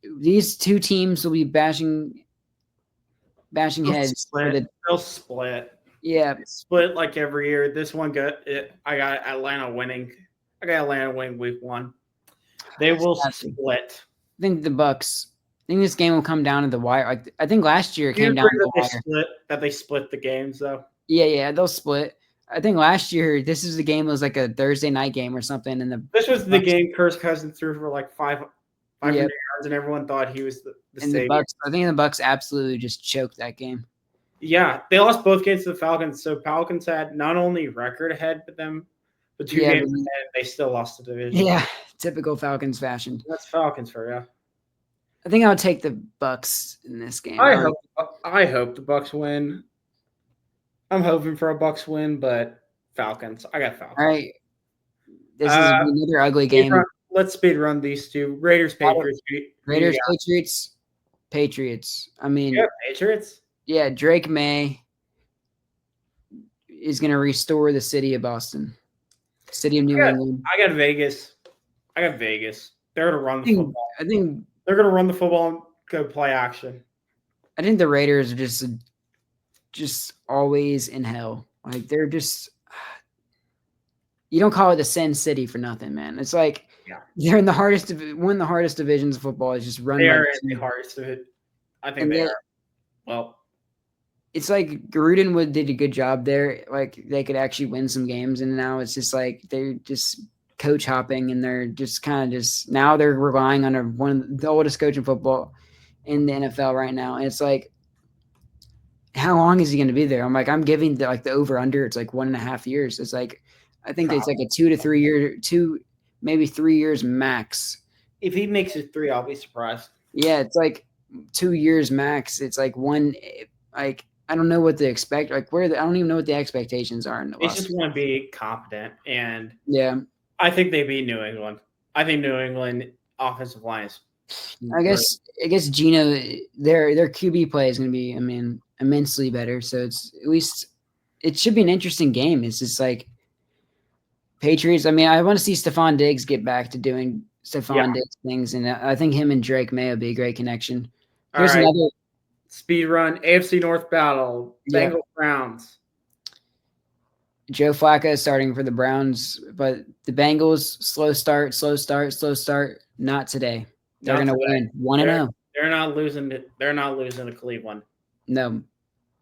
2 teams will be bashing heads. They'll split. Yeah. Split like every year. This one I got Atlanta winning. I got Atlanta winning week 1. They will split. I think the Bucks. I think this game will come down to the wire. Like I think last year it came down to the wire. They split the games though. Yeah, they'll split. I think last year this is the game was like a Thursday night game or something, and this was the game Kirk Cousins threw for like 500 yards, and everyone thought he was the savior. I think the Bucks absolutely just choked that game. Yeah, they lost both games to the Falcons. So Falcons had not only record ahead of them, but 2 games ahead. They still lost the division. Yeah, typical Falcons fashion. That's Falcons for you. I think I'll take the Bucks in this game. I hope the Bucks win. I'm hoping for a Bucks win, but Falcons. I got Falcons. All right. This is another ugly game. Let's speed run these 2. Raiders, Patriots. Patriots. I mean, Patriots. Yeah, Drake May is going to restore the city of Boston, city of New England. I got Vegas. They're going to run the football. I think they're going to run the football and go play action. I think the Raiders are just always in hell. Like they're just you don't call it the Sin City for nothing, man. It's like they're in the hardest one of the hardest divisions of football is just run. They are in the hardest of it. I think they are. Well, it's like Gruden did a good job there. Like they could actually win some games, and now it's just like they're just coach hopping, and they're just kind of now they're relying on one of the oldest coach in football in the NFL right now, and it's like, how long is he going to be there? I'm like, I'm giving the over under. It's like 1.5 years. It's like, I think it's like a 2 to 3 year, maybe 3 years max. If he makes it 3, I'll be surprised. Yeah, it's like 2 years max. It's like I don't know what to expect. Like I don't even know what the expectations are. They just want to be competent, and yeah, I think they beat New England. I think New England offensive line is. I guess Gino, their QB play is going to be, immensely better. So it's at least it should be an interesting game. It's just like Patriots. I want to see Stephon Diggs get back to doing Stephon Diggs things, and I think him and Drake May will be a great connection. Here's another speed run AFC North battle. Bengals Browns. Joe Flacco is starting for the Browns, but the Bengals slow start. Not today. They're going to win 1-0. They're not losing. They're not losing to Cleveland. No.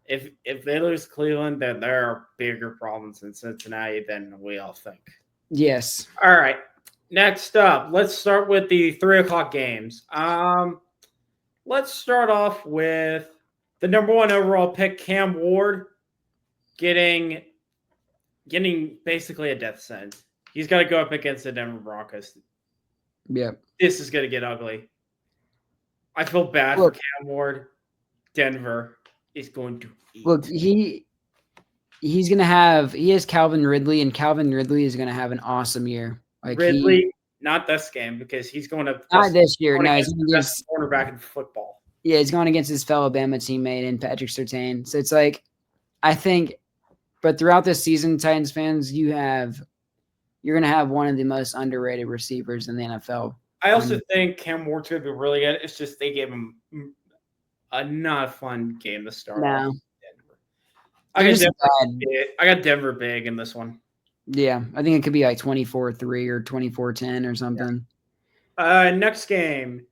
If they lose Cleveland, then there are bigger problems in Cincinnati than we all think. Yes. All right. Next up, let's start with the 3:00 games. Let's start off with the number 1 overall pick, Cam Ward, getting basically a death sentence. He's got to go up against the Denver Broncos. Yeah. This is going to get ugly. I feel bad for Cam Ward. Denver is going to eat. Look, he has Calvin Ridley, and Calvin Ridley is going to have an awesome year. Like Ridley, not this game, because he's going to not this year. No, he's going the best cornerback in football. Yeah, he's going against his fellow Bama teammate and Patrick Surtain. So it's like, I think, but throughout this season, Titans fans, you're going to have one of the most underrated receivers in the NFL. I also think Cam Ward's going to be really good. It's just they gave him a not fun game to start off. I got Denver big in this one. Yeah, I think it could be like 24-3 or 24-10 or something. Next game,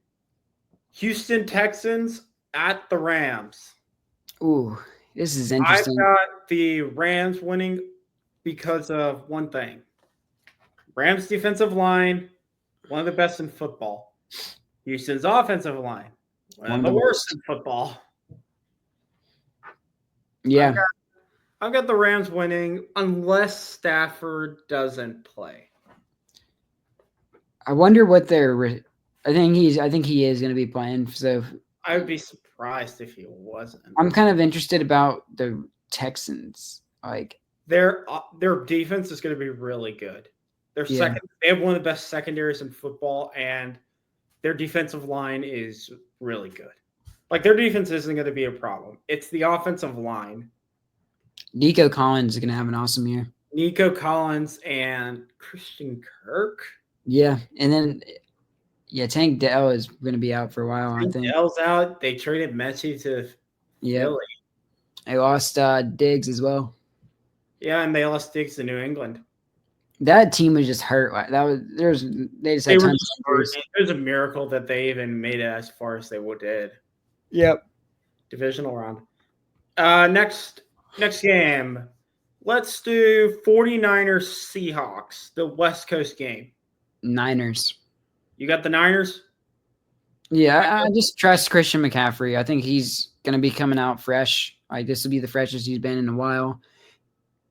Houston Texans at the Rams. Ooh, this is interesting. I've got the Rams winning because of one thing. Rams defensive line, one of the best in football. Houston's offensive line, one of the worst in football. Yeah. I've got the Rams winning unless Stafford doesn't play. I wonder what I think he is going to be playing. So I would be surprised if he wasn't. I'm kind of interested about the Texans. Like their defense is going to be really good. They have one of the best secondaries in football, and their defensive line is really good. Like their defense isn't going to be a problem. It's the offensive line. Nico Collins is going to have an awesome year. Nico Collins and Christian Kirk. Yeah, and then Tank Dell is going to be out for a while. I think Dell's out. They traded Messi to Philly. They lost Diggs as well. Yeah, and they lost Diggs to New England. That team was just hurt. They just had tons of injuries. It was a miracle that they even made it as far as they did. Yep. Divisional round. Next game. Let's do 49ers Seahawks, the West Coast game. Niners. You got the Niners? Yeah, I just trust Christian McCaffrey. I think he's going to be coming out fresh. Like this will be the freshest he's been in a while.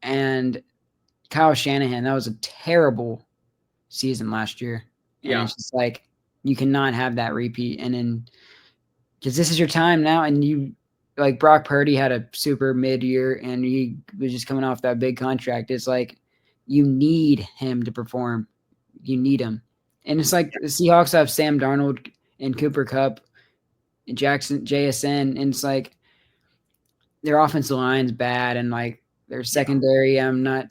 And Kyle Shanahan, that was a terrible season last year. And it's just like you cannot have that repeat. And then because this is your time now, and you like Brock Purdy had a super mid-year, and he was just coming off that big contract. It's like you need him to perform. You need him. And it's like the Seahawks have Sam Darnold and Cooper Kupp and JSN, and it's like their offensive line's bad, and like their secondary I'm not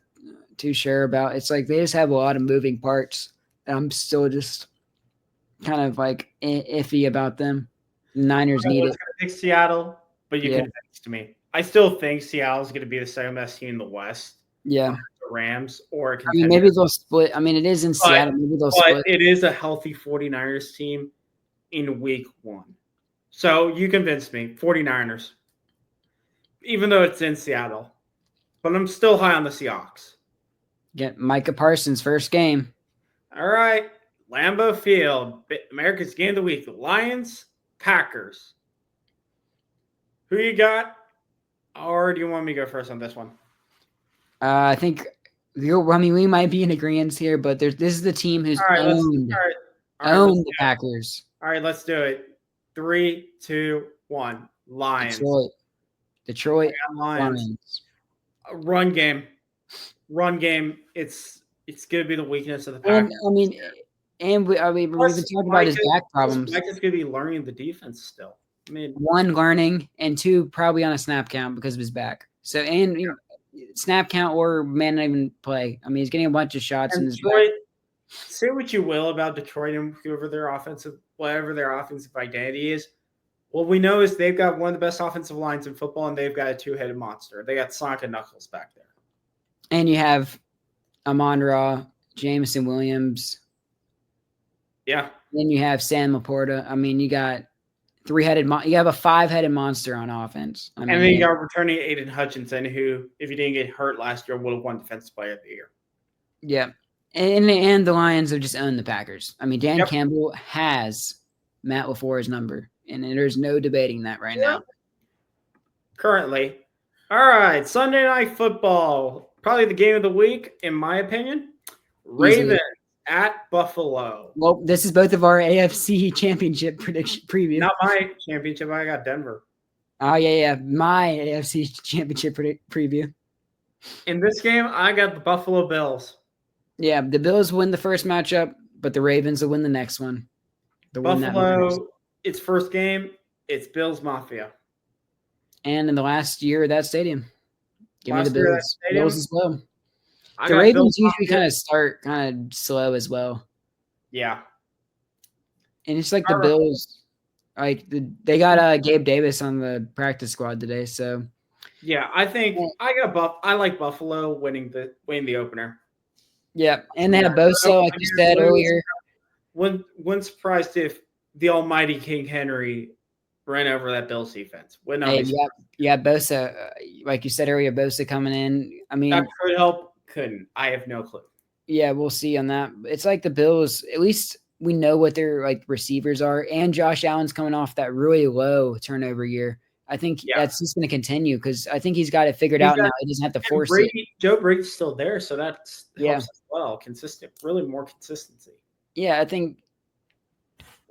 too sure about. It's like they just have a lot of moving parts, and I'm still just kind of like iffy about them. Niners need it. Pick Seattle, but you convinced me. I still think Seattle's going to be the second best team in the West. Yeah. The Rams or maybe they'll split. It is in Seattle. Maybe they'll split. But it is a healthy 49ers team in week 1. So you convinced me. 49ers. Even though it's in Seattle. But I'm still high on the Seahawks. Get Micah Parsons' first game. All right. Lambeau Field. America's Game of the Week. Lions, Packers. Who you got? Or do you want me to go first on this one? I think we might be in agreement here, but this is the team who's owned the Packers. All right, let's do it. 3, 2, 1. Lions. Detroit Lions. Run game. It's going to be the weakness of the Packers. And we've been talking about his back problems. Mike is going to be learning the defense still. I mean, 1, learning, and 2, probably on a snap count because of his back. So, and snap count or man not even play. I mean, he's getting a bunch of shots in his Detroit, back. Say what you will about Detroit and whatever their offensive identity is. What we know is they've got one of the best offensive lines in football, and they've got a 2-headed monster. They got Sonic and Knuckles back there. And you have Amon-Ra, Jameson Williams. Yeah. Then you have Sam Laporta. I mean, you got 3-headed. You have a 5-headed monster on offense. I mean, and then you got returning Aiden Hutchinson, who, if he didn't get hurt last year, would have won Defensive Player of the Year. Yeah. And the Lions have just owned the Packers. I mean, Dan Campbell has Matt LaFleur's number, and there's no debating that right now. Currently. All right, Sunday Night Football. Probably the game of the week, in my opinion. Ravens at Buffalo. Well, this is both of our AFC championship preview. Not my championship. I got Denver. Oh, yeah. My AFC championship preview. In this game, I got the Buffalo Bills. Yeah, the Bills win the first matchup, but the Ravens will win the next one. Buffalo, its first game, it's Bills Mafia. And in the last year of that stadium, give me the Bills. Bills as well. The Ravens usually kind of start kind of slow as well. Yeah. And it's like the Bills, like they got Gabe Davis on the practice squad today, so. Yeah, I think I like Buffalo winning the opener. Yeah, and they have Bosa, like you said earlier. Wouldn't surprised if the almighty King Henry ran over that Bills defense. Yeah, Bosa, like you said earlier, Bosa coming in. I mean, that could help. Couldn't. I have no clue. Yeah, we'll see on that. It's like the Bills. At least we know what their like receivers are, and Josh Allen's coming off that really low turnover year. I think that's just going to continue because I think he's got it figured out now. He doesn't have to force it. Joe Brady's still there, so that helps as well. Really more consistency. Yeah, I think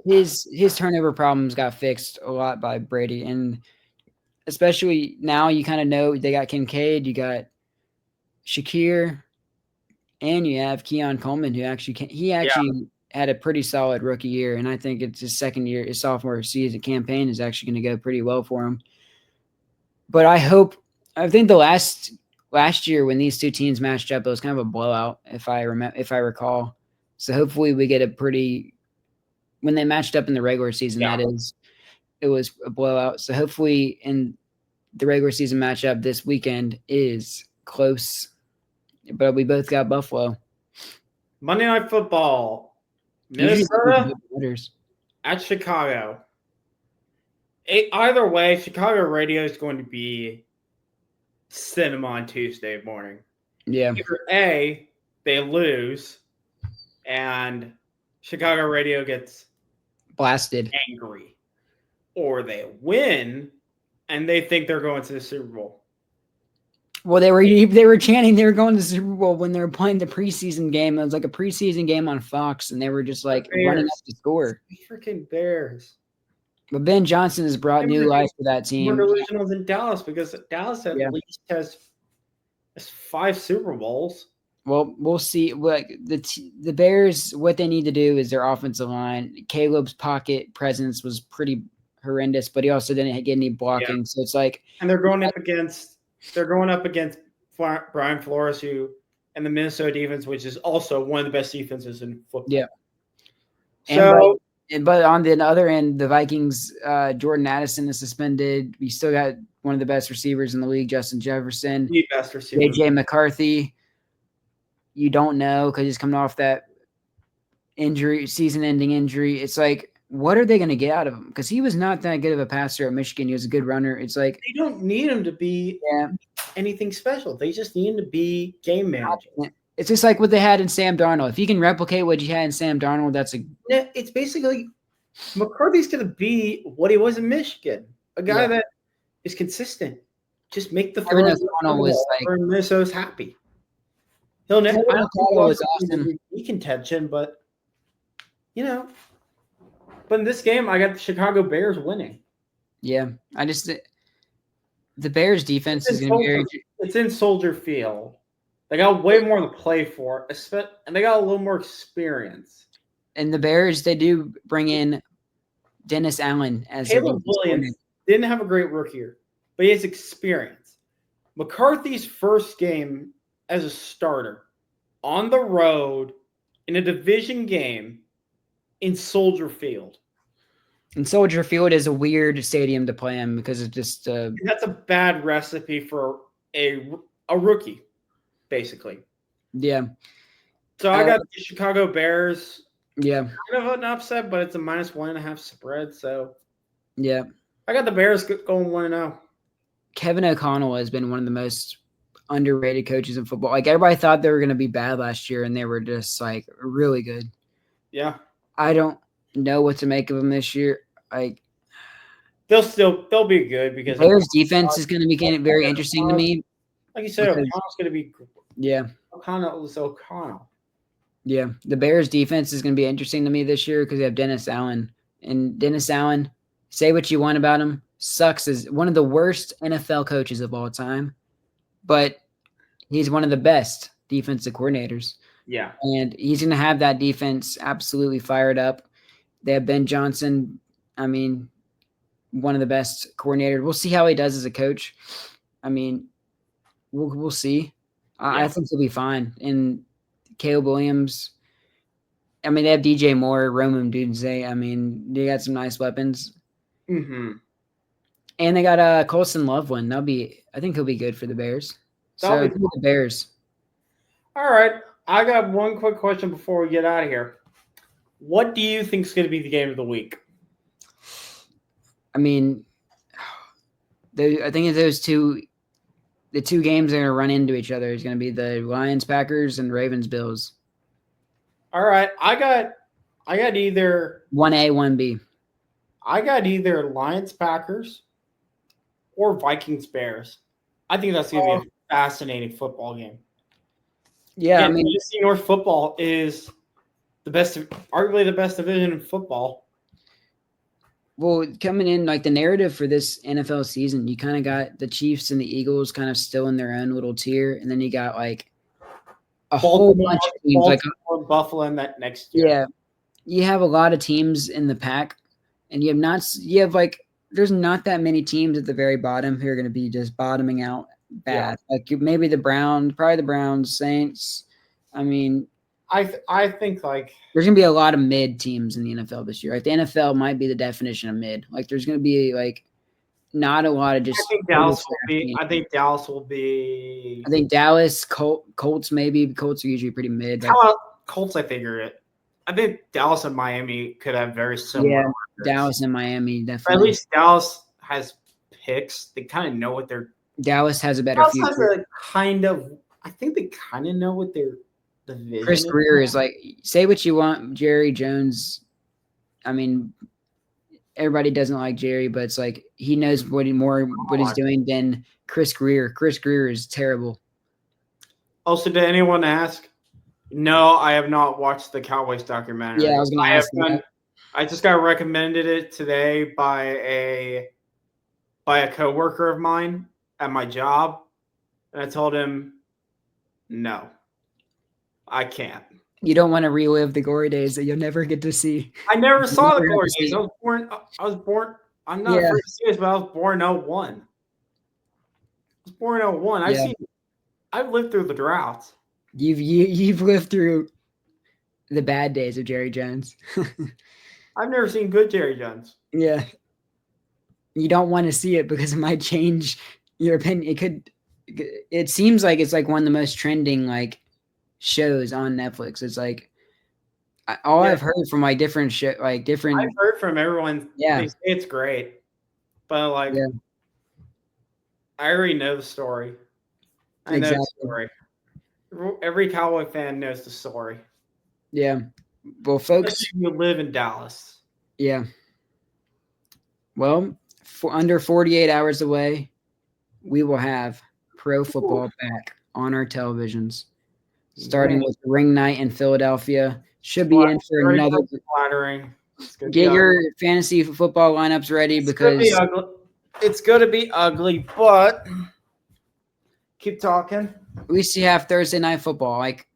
his turnover problems got fixed a lot by Brady, and especially now you kind of know they got Kincaid, you got Shakir, and you have Keon Coleman, who actually had a pretty solid rookie year, and I think it's his sophomore season campaign is actually going to go pretty well for him. But I think the last year when these two teams matched up, it was kind of a blowout, if I recall. So hopefully we get when they matched up in the regular season, it was a blowout. So hopefully in the regular season matchup this weekend is close, but we both got Buffalo. Monday Night Football. Minnesota at Chicago. Either way, Chicago radio is going to be cinema on Tuesday morning. Yeah. Either A, they lose, and Chicago radio gets blasted, angry, or they win, and they think they're going to the Super Bowl. Well, they were chanting they were going to the Super Bowl when they were playing the preseason game. It was like a preseason game on Fox, and they were just like running up the score. Freaking Bears! But Ben Johnson has brought new life to that team. More delusional than Dallas because Dallas at least has 5 Super Bowls. Well, we'll see. The Bears, what they need to do is their offensive line. Caleb's pocket presence was pretty horrendous, but he also didn't get any blocking. Yeah. So it's like, and they're going up against Brian Flores, and the Minnesota defense, which is also one of the best defenses in football. Yeah. So, but on the other end, the Vikings, Jordan Addison is suspended. We still got one of the best receivers in the league, Justin Jefferson. The best receiver. AJ McCarthy. You don't know because he's coming off that injury, season-ending injury. It's like, what are they going to get out of him? Because he was not that good of a passer at Michigan. He was a good runner. It's like they don't need him to be anything special. They just need him to be game manager. It's just like what they had in Sam Darnold. If you can replicate what you had in Sam Darnold, it's basically McCarthy's going to be what he was in Michigan, a guy that is consistent. Just make the throw. Darnold was like Minnesota's happy. He'll never was awesome. He contention, but But in this game, I got the Chicago Bears winning. Yeah, the Bears defense is going to be very. It's in Soldier Field. They got way more to play for, and they got a little more experience. And the Bears, they do bring in Dennis Allen as Caleb Williams didn't have a great rookie year, but he has experience. McCarthy's first game as a starter on the road in a division game in Soldier Field. And Soldier Field is a weird stadium to play in because it's just that's a bad recipe for a rookie, basically. Yeah. So I got the Chicago Bears. Yeah. Kind of an upset, but it's a -1.5 spread. So yeah, I got the Bears going 1-0. Kevin O'Connell has been one of the most underrated coaches in football. Like everybody thought they were going to be bad last year, and they were just like really good. Yeah. I don't know what to make of them this year. Like they'll be good because Bears defense is going to be getting very interesting to me. Like you said, O'Connell's going to be. Yeah. O'Connell is O'Connell. Yeah, the Bears defense is going to be interesting to me this year because they have Dennis Allen. And Dennis Allen, say what you want about him, sucks as one of the worst NFL coaches of all time. But he's one of the best defensive coordinators. Yeah. And he's going to have that defense absolutely fired up. They have Ben Johnson. I mean, one of the best coordinators. We'll see how he does as a coach. I mean, we'll see. I think he'll be fine. And Caleb Williams. I mean, they have DJ Moore, Roman Dunze. I mean, they got some nice weapons. Mm-hmm. And they got Colson Loveland. I think he'll be good for the Bears. So the Bears. All right. I got one quick question before we get out of here. What do you think is going to be the game of the week? I mean, I think the two games that are going to run into each other is going to be the Lions, Packers, and Ravens, Bills. All right. I got either 1A, 1B. I got either Lions, Packers, or Vikings, Bears. I think that's going to be a fascinating football game. Yeah, and I mean, NFC North football is arguably the best division in football. Well, coming in, like the narrative for this NFL season, you kind of got the Chiefs and the Eagles kind of still in their own little tier, and then you got like a whole bunch of teams, like Buffalo in that next year. Yeah, you have a lot of teams in the pack, and there's not that many teams at the very bottom who are going to be just bottoming out bad. Yeah. Like maybe probably the Browns, Saints. I mean, I think like there's gonna be a lot of mid teams in the NFL this year. Like the NFL might be the definition of mid. Like there's gonna be like not a lot of just. I think Dallas will be. I think Dallas will be. I think Dallas, Colts maybe. Colts are usually pretty mid. Colts, I figure it. I think Dallas and Miami could have very similar. Yeah, Dallas and Miami definitely. But at least Dallas has picks. They kind of know what they're. Dallas has a better future. I think they kind of know what their division. Chris Greer is like, say what you want, Jerry Jones. I mean, everybody doesn't like Jerry, but it's like he knows what he's doing than Chris Greer. Chris Greer is terrible. Also, did anyone ask? No, I have not watched the Cowboys documentary. Yeah, I was going to ask that. I just got recommended it today by a coworker of mine at my job, and I told him, no, I can't. You don't want to relive the glory days that you'll never get to see. I never saw the glory days. I was born. I'm not afraid to see this, but I was born in 01. I was born in 01. I've lived through the droughts. You've lived through the bad days of Jerry Jones. I've never seen good Jerry Jones. Yeah. You don't want to see it because it might change your opinion. It seems like it's like one of the most trending like shows on Netflix. It's like I've heard from like different. I've heard from everyone. Yeah, they say it's great, but like, I already know the story. I know the story. Every Cowboy fan knows the story. Yeah, well, folks, especially if you live in Dallas. Yeah. Well, for under 48 hours away, we will have pro football back on our televisions, starting with ring night in Philadelphia. Should be in for another. Flattering. Get your fantasy football lineups ready because it's going to be ugly, but keep talking. At least you have Thursday night football. Like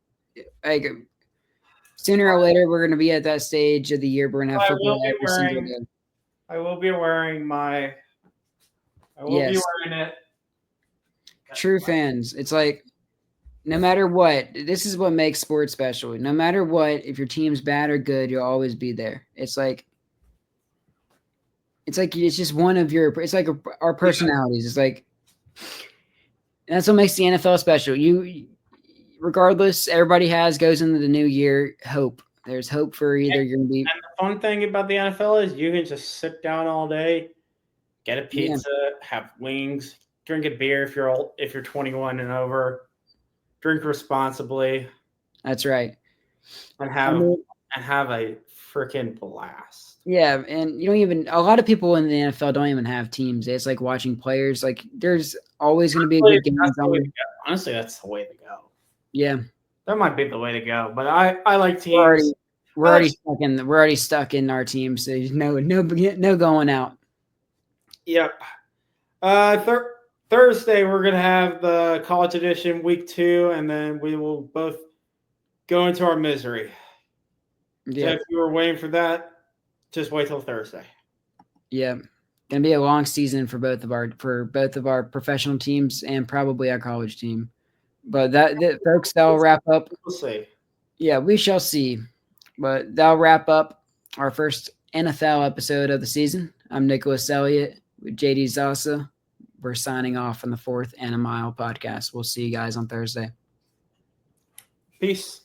sooner or later, we're going to be at that stage of the year. We're going to have football every single day. I will be wearing my. I will be wearing it. True fans. It's like, no matter what, this is what makes sports special. No matter what, if your team's bad or good, you'll always be there. It's like it's just one of your. It's like our personalities. It's like that's what makes the NFL special. Regardless, everybody goes into the new year hope. There's hope for either you're going to be. And the fun thing about the NFL is you can just sit down all day, get a pizza, have wings, drink a beer if you're 21 and over, drink responsibly. That's right. And have a freaking blast. Yeah, and a lot of people in the NFL don't even have teams. It's like watching players. Like there's always going to be a good game. Honestly, that's the way to go. Yeah. That might be the way to go, but I like teams. We're already stuck in our team, so there's no going out. Yep. Thursday we're gonna have the college edition week 2, and then we will both go into our misery. Yeah. So if you were waiting for that, just wait till Thursday. Yeah. Gonna be a long season for both of our professional teams and probably our college team. But folks, that'll wrap up. We'll see. Yeah, we shall see. But that'll wrap up our first NFL episode of the season. I'm Nicholas Elliott with JD Zasa. We're signing off on the 4th and a Mile podcast. We'll see you guys on Thursday. Peace.